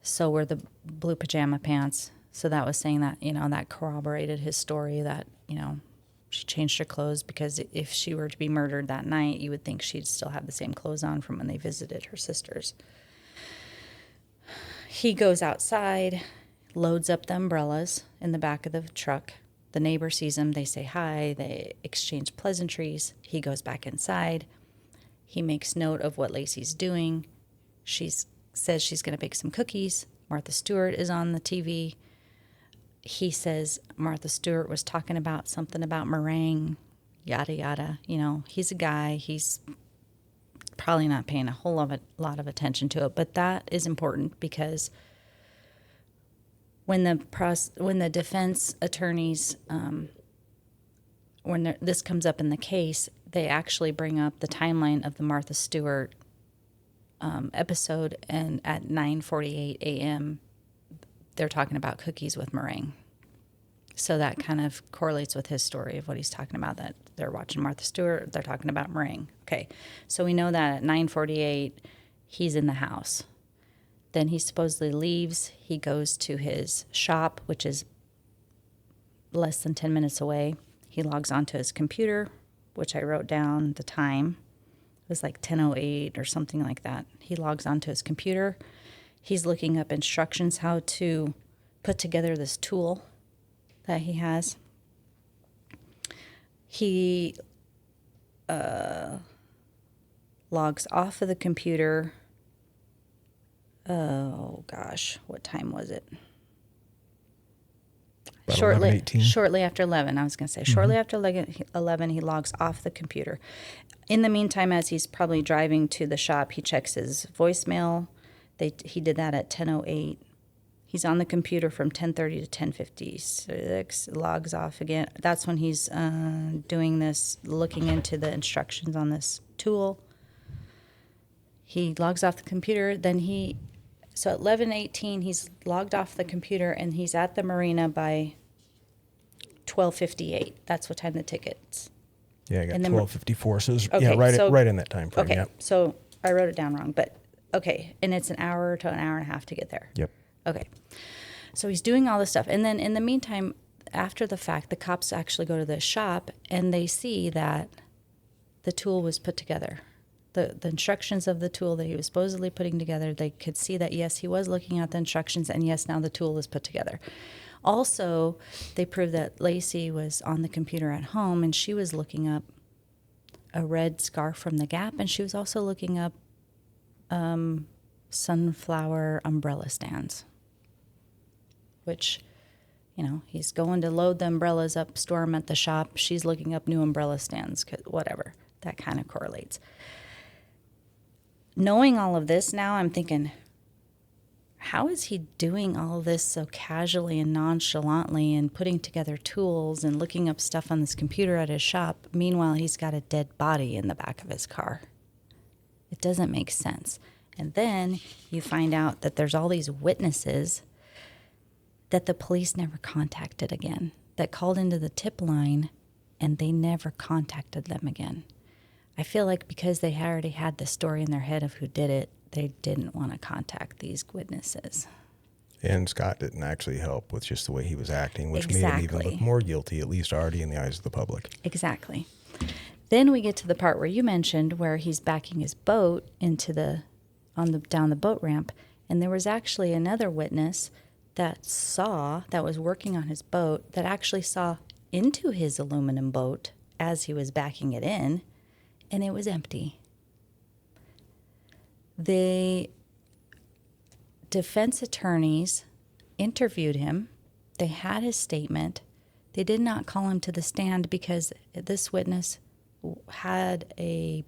So were the blue pajama pants. So that was saying that, that corroborated his story that, she changed her clothes because if she were to be murdered that night, you would think she'd still have the same clothes on from when they visited her sisters. He goes outside, loads up the umbrellas in the back of the truck. The neighbor sees him. They say hi. They exchange pleasantries. He goes back inside. He makes note of what Laci's doing. She says she's going to bake some cookies. Martha Stewart is on the TV. He says Martha Stewart was talking about something about meringue, yada, yada. He's a guy. He's probably not paying a whole lot of attention to it. But that is important because when the defense attorneys, when this comes up in the case, they actually bring up the timeline of the Martha Stewart episode, and at 9:48 a.m., they're talking about cookies with meringue. So that kind of correlates with his story of what he's talking about, that they're watching Martha Stewart, they're talking about meringue. Okay, so we know that at 9:48, he's in the house. Then he supposedly leaves. He goes to his shop, which is less than 10 minutes away. He logs onto his computer, which I wrote down the time. It was like 10:08 or something like that. He logs onto his computer. He's looking up instructions how to put together this tool that he has. He logs off of the computer. Oh, gosh. What time was it? About Shortly after 11, I was going to say. Shortly after 11, he logs off the computer. In the meantime, as he's probably driving to the shop, he checks his voicemail. He did that at 10:08. He's on the computer from 10:30 to 10:56, logs off again. That's when he's doing this, looking into the instructions on this tool. He logs off the computer. So at 11:18, he's logged off the computer, and he's at the marina by 12:58. That's what time the tickets. Yeah, I got 12:54. So it's, Okay, right in that time frame. Okay, Yeah. so I wrote it down wrong, but okay. And it's an hour to an hour and a half to get there. Yep. Okay. So he's doing all this stuff. And then in the meantime, after the fact, the cops actually go to the shop and they see that the tool was put together. The instructions of the tool that he was supposedly putting together, they could see that, yes, he was looking at the instructions, and yes, now the tool is put together. Also, they proved that Laci was on the computer at home, and she was looking up a red scarf from the Gap, and she was also looking up sunflower umbrella stands, which, he's going to load the umbrellas up, store them at the shop. She's looking up new umbrella stands, whatever. That kind of correlates. Knowing all of this now, I'm thinking, how is he doing all of this so casually and nonchalantly and putting together tools and looking up stuff on this computer at his shop? Meanwhile, he's got a dead body in the back of his car. It doesn't make sense. And then you find out that there's all these witnesses that the police never contacted again, that called into the tip line, and they never contacted them again. I feel like because they already had the story in their head of who did it, they didn't want to contact these witnesses. And Scott didn't actually help with just the way he was acting, which made him even Exactly. look more guilty, at least already in the eyes of the public. Exactly. Then we get to the part where you mentioned where he's backing his boat down the boat ramp, and there was actually another witness that was working on his boat that actually saw into his aluminum boat as he was backing it in, and it was empty. The defense attorneys interviewed him. They had his statement. They did not call him to the stand because this witness had to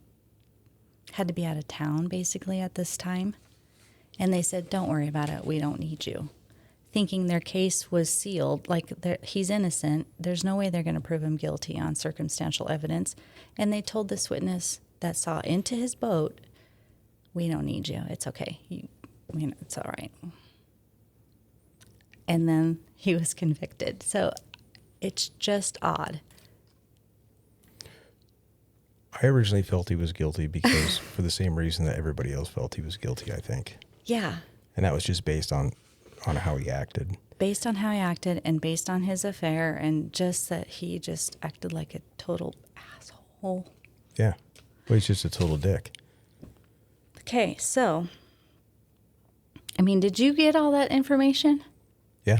be out of town basically at this time. And they said, don't worry about it. We don't need you. Thinking their case was sealed, like he's innocent. There's no way they're going to prove him guilty on circumstantial evidence. And they told this witness that saw into his boat, we don't need you. It's okay. It's all right. And then he was convicted. So it's just odd. I originally felt he was guilty because for the same reason that everybody else felt he was guilty, I think. Yeah. And that was just based on how he acted. Based on how he acted and based on his affair, and just that he just acted like a total asshole. Yeah. Well, he's just a total dick. Okay, so, I mean, did you get all that information? Yeah.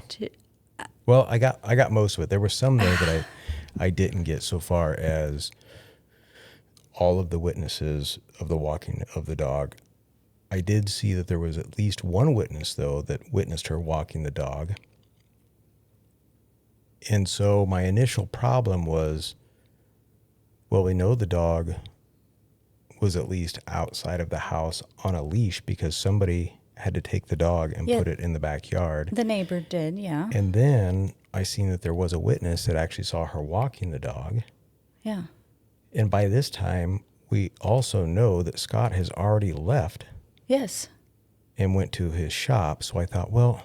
Well, I got most of it. There was some there that I didn't get, so far as all of the witnesses of the walking of the dog. I did see that there was at least one witness, though, that witnessed her walking the dog. And so my initial problem was, well, we know the dog was at least outside of the house on a leash because somebody had to take the dog and put it in the backyard. The neighbor did, yeah. And then I seen that there was a witness that actually saw her walking the dog. Yeah. And by this time, we also know that Scott has already left. Yes. And went to his shop. So I thought, well,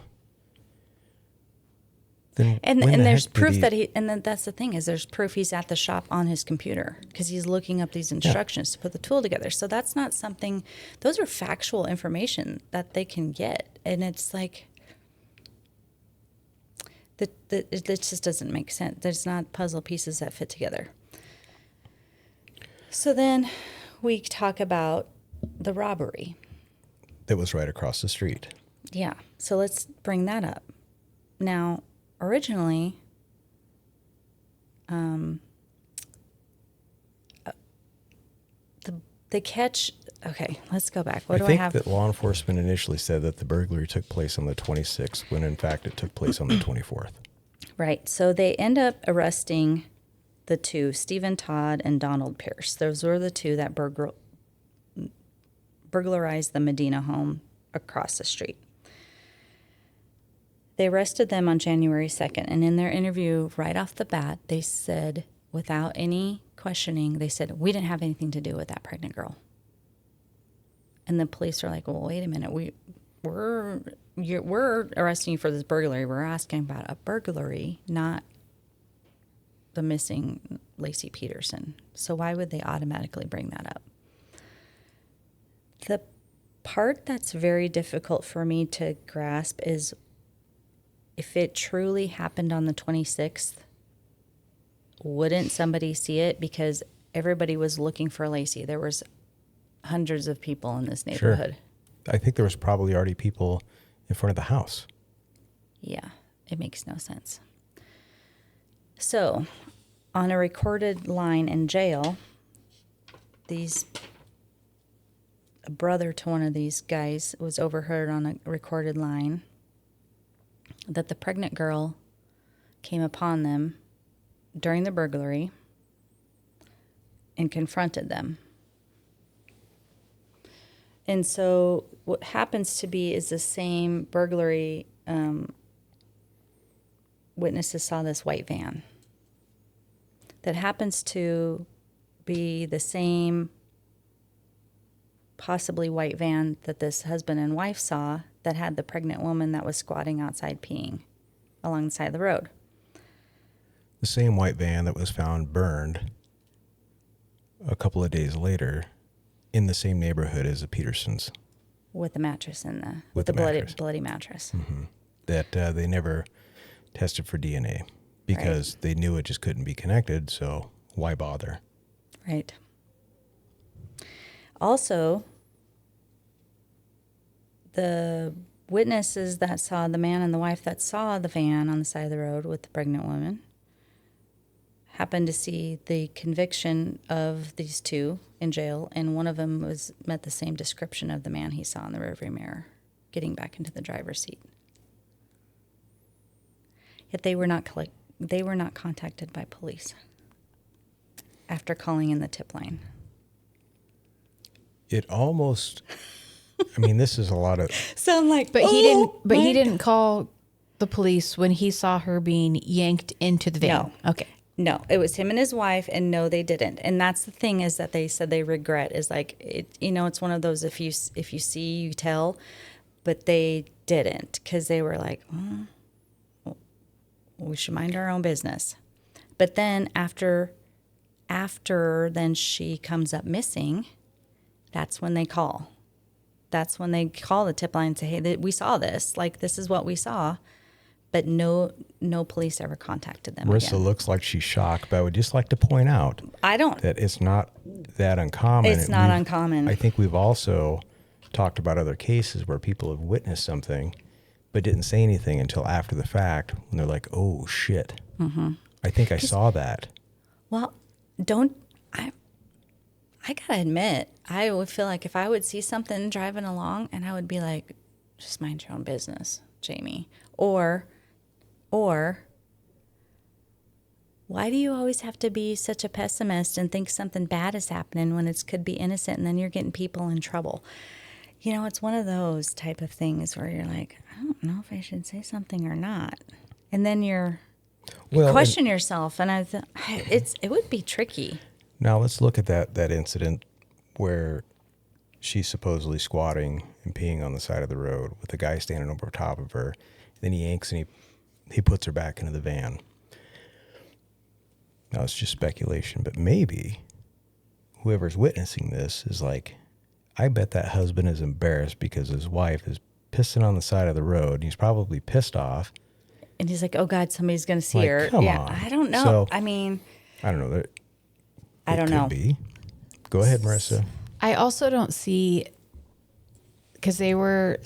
then and there's proof that and then that's the thing, is there's proof he's at the shop on his computer because he's looking up these instructions to put the tool together. So that's not something, those are factual information that they can get. And it's like, it just doesn't make sense. There's not puzzle pieces that fit together. So then we talk about the robbery. That was right across the street. Yeah. So let's bring that up. Now, originally, the catch. Okay, let's go back. What do I have? I think that law enforcement initially said that the burglary took place on the 26th, when in fact it took place on the 24th. Right. So they end up arresting the two, Stephen Todd and Donald Pierce. Those were the two that burglarized the Medina home across the street. They arrested them on January 2nd, and in their interview, right off the bat, they said, without any questioning, they said, we didn't have anything to do with that pregnant girl. And the police are like, well, wait a minute, we're arresting you for this burglary. We're asking about a burglary, not the missing Laci Peterson. So why would they automatically bring that up? The part that's very difficult for me to grasp is, if it truly happened on the 26th, wouldn't somebody see it? Because everybody was looking for Laci. There was hundreds of people in this neighborhood. Sure. I think there was probably already people in front of the house. Yeah, it makes no sense. So, on a recorded line in jail, a brother to one of these guys was overheard on a recorded line that the pregnant girl came upon them during the burglary and confronted them. And so what happens to be is the same burglary. Witnesses saw this white van that happens to be the same possibly white van that this husband and wife saw that had the pregnant woman that was squatting outside peeing along the side of the road. The same white van that was found burned a couple of days later in the same neighborhood as the Petersons. With the mattress in with the bloody mattress. Mm-hmm. That they never tested for DNA because they knew it just couldn't be connected, so why bother? Right. Also, the witnesses that saw the man and the wife that saw the van on the side of the road with the pregnant woman happened to see the conviction of these two in jail, and one of them met the same description of the man he saw in the rearview mirror getting back into the driver's seat. Yet they were not contacted by police after calling in the tip line. It almost, I mean, this is a lot of. So I'm like, he didn't call the police when he saw her being yanked into the van. No. Okay. No, it was him and his wife, and no, they didn't. And that's the thing, is that they said they regret, is like, it's one of those, if you see, you tell, but they didn't, because they were like, we should mind our own business. But then after then she comes up missing, that's when they call. that's when they call the tip line and say, hey, we saw this. Like, this is what we saw. But no police ever contacted them Marissa again. looks like she's shocked, but I would just like to point out that it's not that uncommon. It's not uncommon. I think we've also talked about other cases where people have witnessed something but didn't say anything until after the fact when they're like, oh, shit. Mm-hmm. I think I saw that. Well, I gotta admit, I would feel like if I would see something driving along and I would be like, just mind your own business, Jamie. Or why do you always have to be such a pessimist and think something bad is happening when it could be innocent and then you're getting people in trouble? You know, it's one of those type of things where you're like, I don't know if I should say something or not. And then you question yourself. And it would be tricky. Now let's look at that incident where she's supposedly squatting and peeing on the side of the road with the guy standing over top of her. Then he yanks and he puts her back into the van. Now it's just speculation, but maybe whoever's witnessing this is like, I bet that husband is embarrassed because his wife is pissing on the side of the road. And he's probably pissed off. And he's like, oh God, somebody's going to see Like, her. come yeah, on. I don't know. So, I mean, I don't know. I don't know. Could be. Go ahead, Marissa. I also don't see, because they were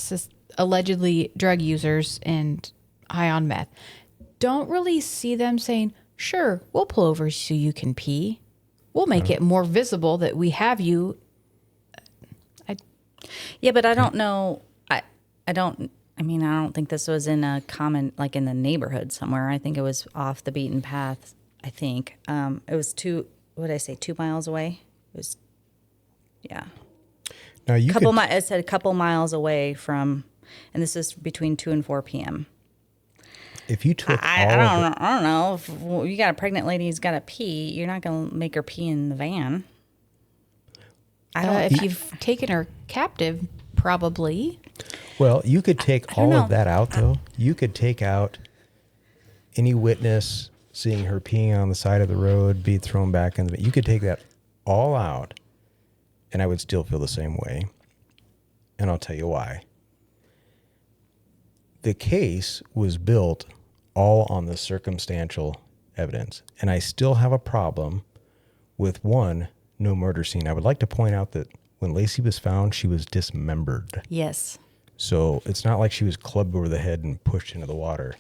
allegedly drug users and high on meth, don't really see them saying, sure, we'll pull over so you can pee. We'll make it more visible that we have you. Yeah, but I don't know. I don't think this was in a common, like in the neighborhood somewhere. I think it was off the beaten path. I think it was 2 miles away? It was, yeah. Now you It said a couple miles away from, and this is between 2 and 4 p.m. If you took I don't know. If you got a pregnant lady who's got to pee, you're not going to make her pee in the van. If you've taken her captive, probably. Well, you could take all know. of that out, though. You could take out any witness seeing her peeing on the side of the road, be thrown back in the... You could take that all out, and I would still feel the same way. And I'll tell you why. The case was built all on the circumstantial evidence, and I still have a problem with, one, no murder scene. I would like to point out that when Laci was found, she was dismembered. Yes. So it's not like she was clubbed over the head and pushed into the water.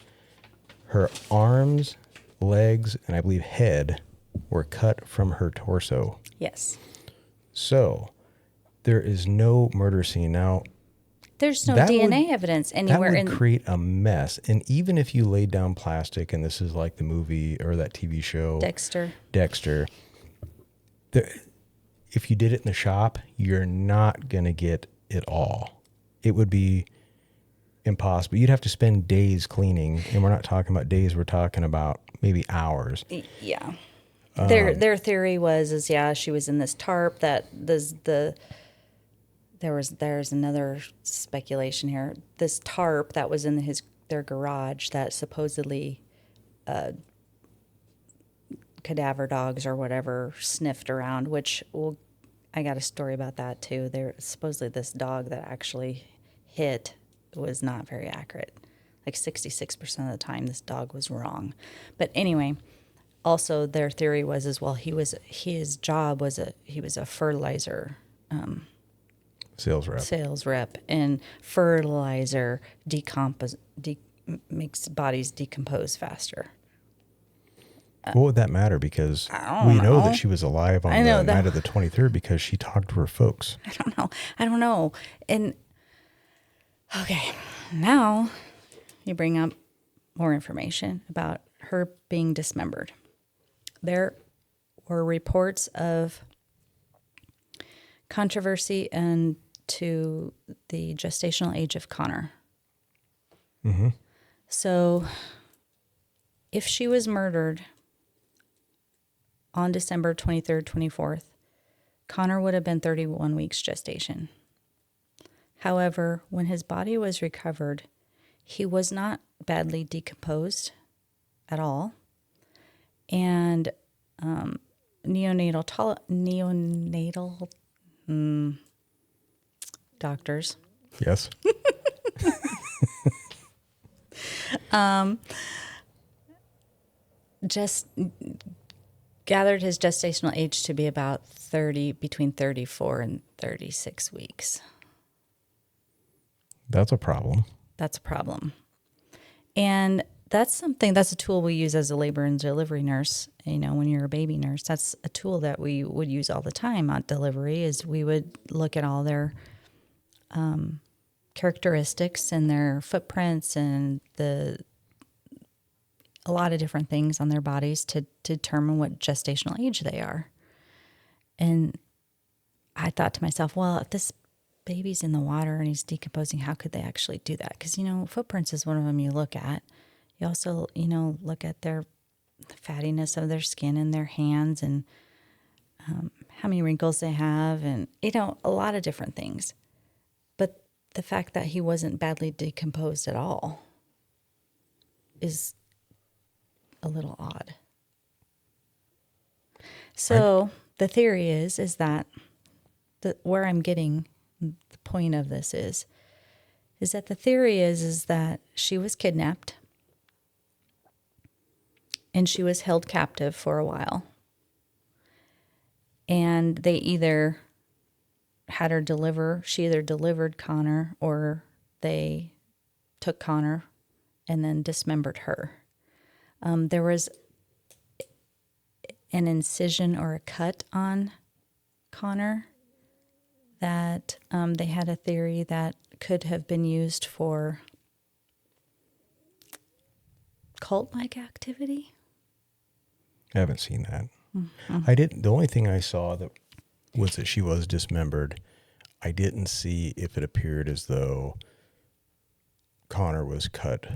Her arms, legs, and I believe head were cut from her torso. Yes. So there is no murder scene. Now, there's no DNA evidence anywhere. That would create a mess. And even if you laid down plastic, and this is like the movie or that TV show, Dexter, if you did it in the shop, you're not going to get it all. It would be impossible. You'd have to spend days cleaning, and we're not talking about days. We're talking about maybe hours. Yeah. Their theory was she was in this tarp that there's another speculation here. This tarp that was in their garage that supposedly cadaver dogs or whatever sniffed around, which I got a story about that too. Supposedly this dog that actually hit was not very accurate. Like 66% of the time this dog was wrong. But anyway, also their theory was as well, his job was he was a fertilizer sales rep, and fertilizer makes bodies decompose faster. What would that matter? Because we know that she was alive on the night of the 23rd because she talked to her folks. I don't know. And okay, now you bring up more information about her being dismembered. There were reports of controversy and to the gestational age of Connor. Mm-hmm. So if she was murdered on December 23rd, 24th, Connor would have been 31 weeks gestation. However, when his body was recovered, he was not badly decomposed at all. And doctors. Yes. Just gathered his gestational age to be about between 34 and 36 weeks. That's a problem. That's a problem. And that's a tool we use as a labor and delivery nurse. You know, when you're a baby nurse, that's a tool that we would use all the time on delivery. Is we would look at all their characteristics and their footprints and a lot of different things on their bodies to determine what gestational age they are. And I thought to myself, well, if this baby's in the water and he's decomposing, how could they actually do that? Because, you know, footprints is one of them you look at. You also, you know, look at the fattiness of their skin and their hands and how many wrinkles they have and, you know, a lot of different things. But the fact that he wasn't badly decomposed at all is a little odd. So the theory is that where I'm getting the point of this is that the theory is that she was kidnapped and she was held captive for a while. And they either had her she either delivered Connor or they took Connor and then dismembered her. There was an incision or a cut on Connor that they had a theory that could have been used for cult-like activity. I haven't seen that. Mm-hmm. The only thing I saw that was that she was dismembered. I didn't see if it appeared as though Connor was cut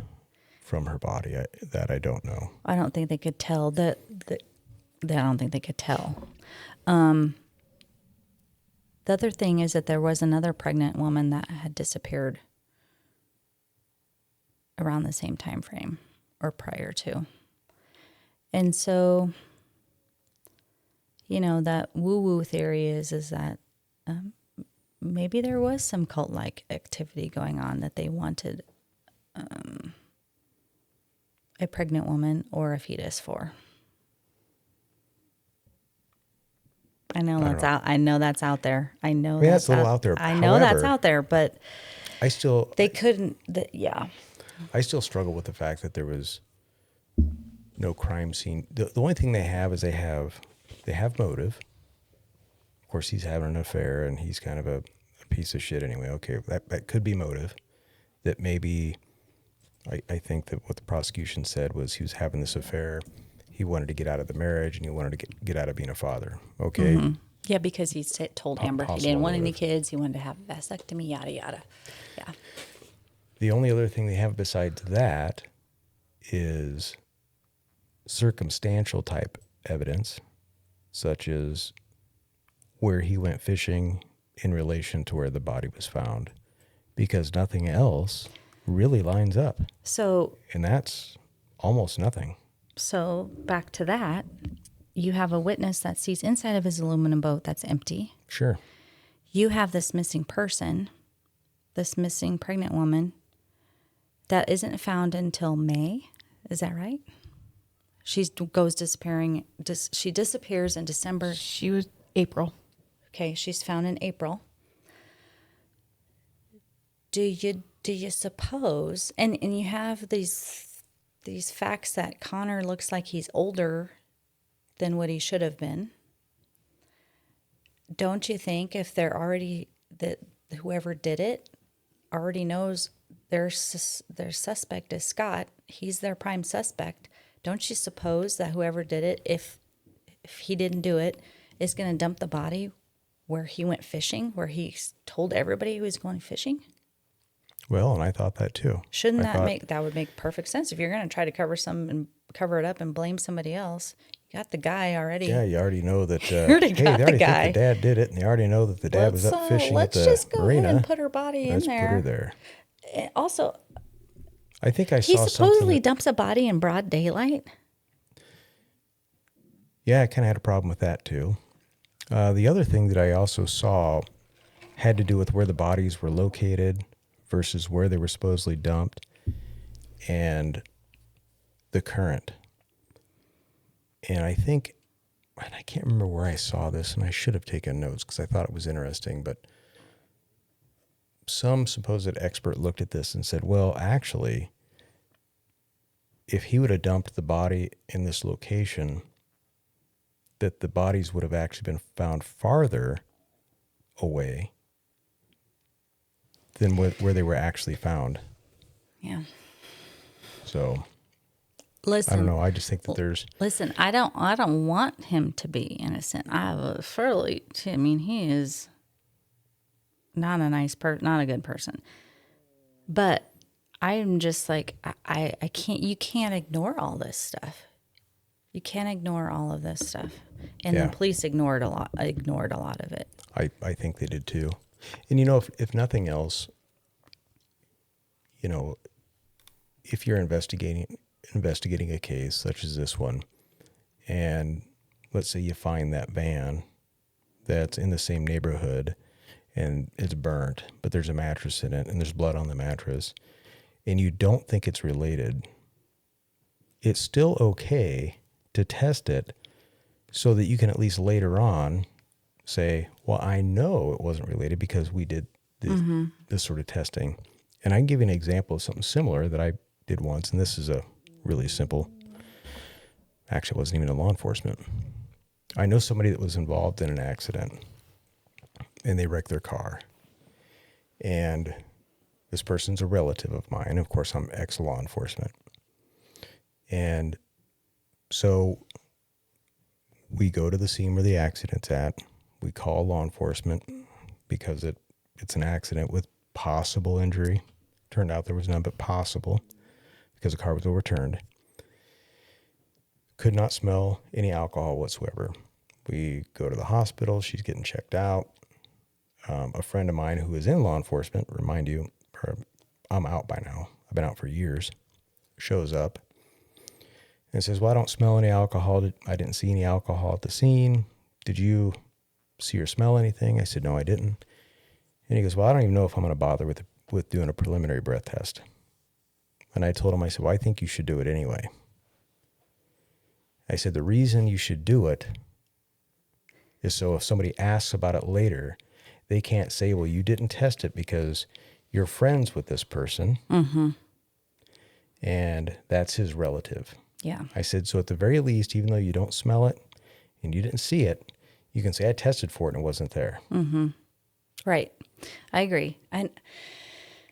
from her body. That I don't know. I don't think they could tell. I don't think they could tell. The other thing is that there was another pregnant woman that had disappeared around the same time frame or prior to. And so, you know, that woo-woo theory is that maybe there was some cult-like activity going on that they wanted a pregnant woman or a fetus for. I know that's out there. I know that's a little out there. I know that's out there, but they couldn't. I still struggle with the fact that there was no crime scene. The only thing they have is they have motive. Of course, he's having an affair and he's kind of a piece of shit anyway. Okay, that could be motive. That maybe, I think that what the prosecution said was he was having this affair. He wanted to get out of the marriage and he wanted to get out of being a father. Okay. Mm-hmm. Yeah, because he told Amber he didn't want any kids. He wanted to have a vasectomy, yada, yada. Yeah. The only other thing they have besides that is circumstantial type evidence, such as where he went fishing in relation to where the body was found, because nothing else really lines up. And that's almost nothing. So back to that, you have a witness that sees inside of his aluminum boat that's empty. Sure. You have this missing person, this missing pregnant woman that isn't found until May. Is that right? She goes disappearing. She disappears in December. She was April. Okay, she's found in April. Do you suppose? And you have these facts that Connor looks like he's older than what he should have been. Don't you think if they're already that whoever did it already knows their suspect is Scott, he's their prime suspect. Don't you suppose that whoever did it, if he didn't do it, is going to dump the body where he went fishing, where he told everybody he was going fishing? Well, and I thought that too. Shouldn't that would make perfect sense if you're going to try to cover it up and blame somebody else? You got the guy already. Yeah, you already know that. They already think the dad did it, and they already know that the dad was up fishing at the marina. Let's just go ahead and put her body in there. Let's put her there. Also, I think I saw he something. He supposedly dumps a body in broad daylight. Yeah, I kind of had a problem with that too. The other thing that I also saw had to do with where the bodies were located versus where they were supposedly dumped and the current. And I think, and I can't remember where I saw this, and I should have taken notes because I thought it was interesting, but some supposed expert looked at this and said, well, actually, if he would have dumped the body in this location, that the bodies would have actually been found farther away than where they were actually found. Yeah. So, Listen, I don't know. I just think that there's... Listen, I don't want him to be innocent. I have a fairly... I mean, he is not a nice person, not a good person. But I'm just like, I can't... You can't ignore all this stuff. You can't ignore all of this stuff. And Yeah. the police ignored a lot of it. I think they did too. And, you know, if nothing else, you know, if you're investigating a case such as this one, and let's say you find that van that's in the same neighborhood and it's burnt, but there's a mattress in it and there's blood on the mattress, and you don't think it's related, it's still okay to test it so that you can at least later on say, well, I know it wasn't related because we did this sort of testing. And I can give you an example of something similar that I did once, and this is a really simple, actually it wasn't even in law enforcement. I know somebody that was involved in an accident, and they wrecked their car. And this person's a relative of mine. Of course, I'm ex-law enforcement. And so we go to the scene where the accident's at. We call law enforcement because it's an accident with possible injury. Turned out there was none but possible because the car was overturned. Could not smell any alcohol whatsoever. We go to the hospital. She's getting checked out. A friend of mine who is in law enforcement, remind you, I'm out by now. I've been out for years. Shows up and says, well, I don't smell any alcohol. I didn't see any alcohol at the scene. Did you see or smell anything? I said, no, I didn't. And he goes, well, I don't even know if I'm going to bother with doing a preliminary breath test. And I told him, I said, well, I think you should do it anyway. I said, the reason you should do it is so if somebody asks about it later, they can't say, well, you didn't test it because you're friends with this person. Mm-hmm. And that's his relative. Yeah. I said, so at the very least, even though you don't smell it and you didn't see it, you can say, I tested for it and it wasn't there. Mm-hmm. Right. I agree. And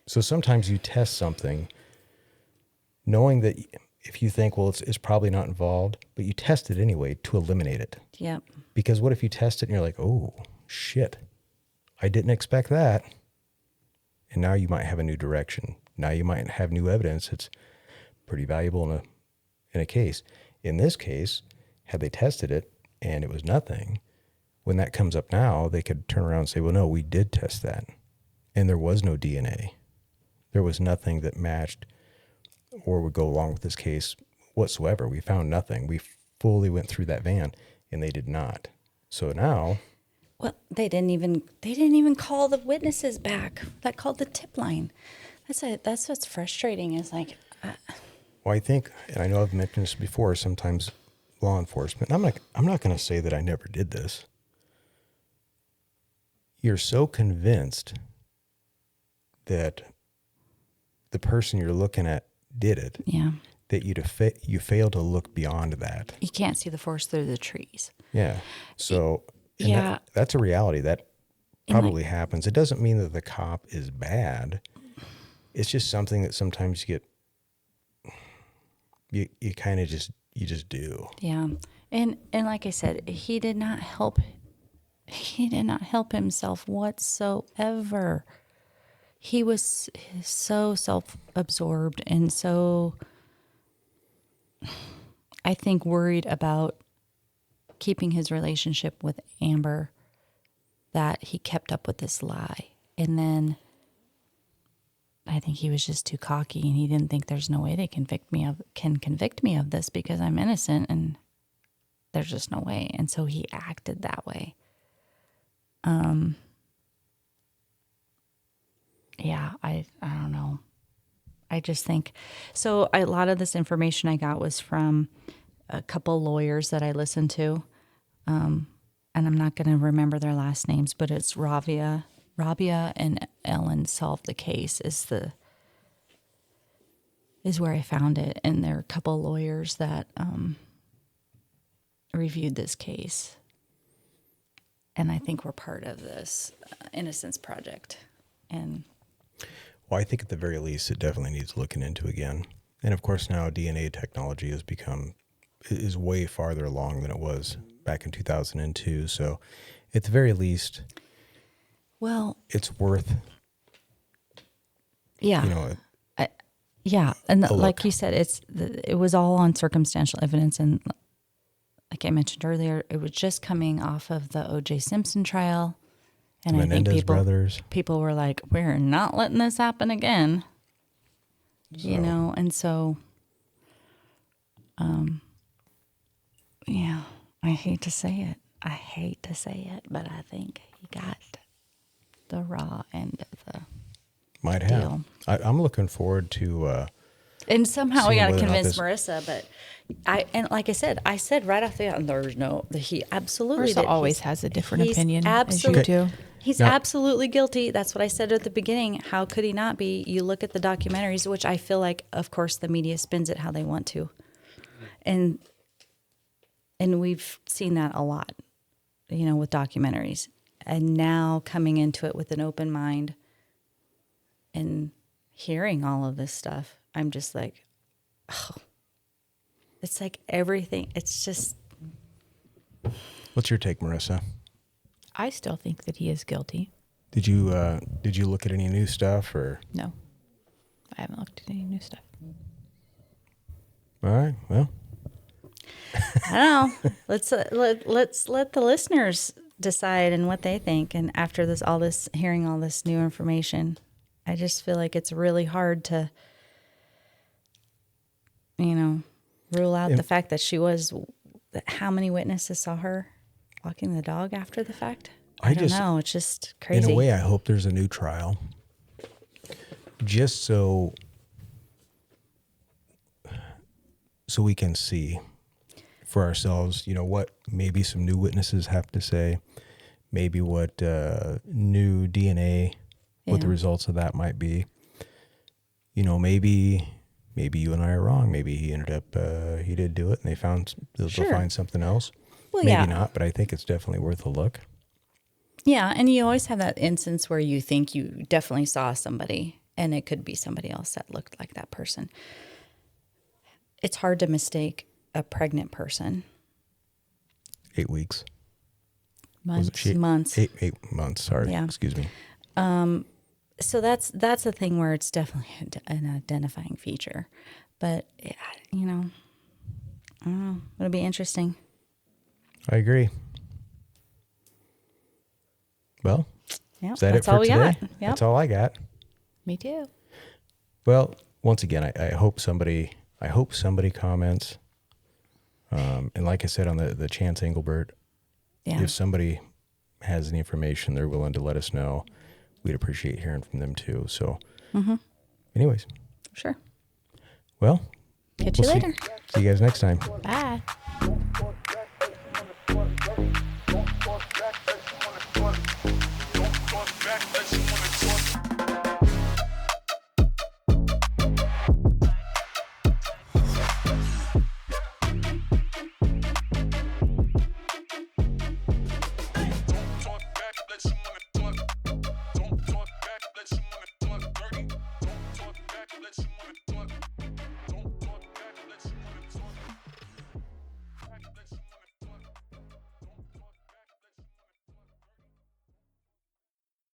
so sometimes you test something knowing that if you think, well, it's probably not involved, but you test it anyway to eliminate it. yep. Because what if you test it and you're like, oh, shit, I didn't expect that. And now you might have a new direction. Now you might have new evidence. It's pretty valuable in a case. In this case, had they tested it and it was nothing, when that comes up now, they could turn around and say, well, no, we did test that. And there was no DNA. There was nothing that matched or would go along with this case whatsoever. We found nothing. We fully went through that van, and they did not. So now... Well, they didn't even call the witnesses back that called the tip line. That's what's frustrating is like... Well, I think, and I know I've mentioned this before, sometimes law enforcement, I'm not going to say that I never did this. You're so convinced that the person you're looking at did it, Yeah. that you fail to look beyond that. You can't see the forest through the trees. Yeah. So and Yeah. that's a reality. That probably happens. It doesn't mean that the cop is bad. It's just something that sometimes you kind of just do. Yeah. And like I said, he did not help himself whatsoever. He was so self-absorbed and so, I think, worried about keeping his relationship with Amber that he kept up with this lie. And then I think he was just too cocky and he didn't think there's no way they can convict me of this because I'm innocent and there's just no way. And so he acted that way. yeah, I don't know. I just think so. A lot of this information I got was from a couple lawyers that I listened to, and I'm not going to remember their last names, but it's Rabia and Ellen Solved the Case is where I found it, and there are a couple lawyers that reviewed this case, and I think we're part of this Innocence Project, and. Well, I think at the very least, it definitely needs looking into again. And of course, now DNA technology is way farther along than it was back in 2002. So at the very least, Well, it's worth, yeah. Yeah, and like you said, it was all on circumstantial evidence, and like I mentioned earlier, it was just coming off of the O.J. Simpson trial, and I think people were like, "We're not letting this happen again," and so, yeah, I hate to say it, but I think he got the raw end of the might deal. have. I'm looking forward to. And somehow we got to convince this... Marissa, but like I said right off the bat, there's he absolutely Marissa always has a different opinion as you do. He's absolutely guilty. That's what I said at the beginning. How could he not be? You look at the documentaries, which I feel like, of course, the media spins it how they want to, and we've seen that a lot, with documentaries. And now coming into it with an open mind and hearing all of this stuff, I'm just like, oh, it's like everything. It's just. What's your take, Marissa? I still think that he is guilty. Did you look at any new stuff or? No, I haven't looked at any new stuff. All right. Well, I don't know. Let's let the listeners decide and what they think. And after hearing all this new information, I just feel like it's really hard to, rule out the fact that how many witnesses saw her walking the dog after the fact? I don't know. It's just crazy. In a way, I hope there's a new trial. Just so we can see for ourselves, what maybe some new witnesses have to say, maybe what new DNA, what the results of that might be. Maybe you and I are wrong. Maybe he ended up, he did do it and they'll find something else. Well, maybe not, but I think it's definitely worth a look. Yeah, and you always have that instance where you think you definitely saw somebody, and it could be somebody else that looked like that person. It's hard to mistake a pregnant person. 8 weeks. Months. 8 months, sorry. Yeah. Excuse me. So that's a thing where it's definitely an identifying feature. But, I don't know. It'll be interesting. I agree. Well, yep, is that it for today? Yep. That's all I got. Me too. Well, once again, I hope somebody comments. And like I said on the Chance Englebert, if somebody has any information they're willing to let us know, we'd appreciate hearing from them too. So, anyways. Sure. Well, catch you later. See you guys next time. Bye.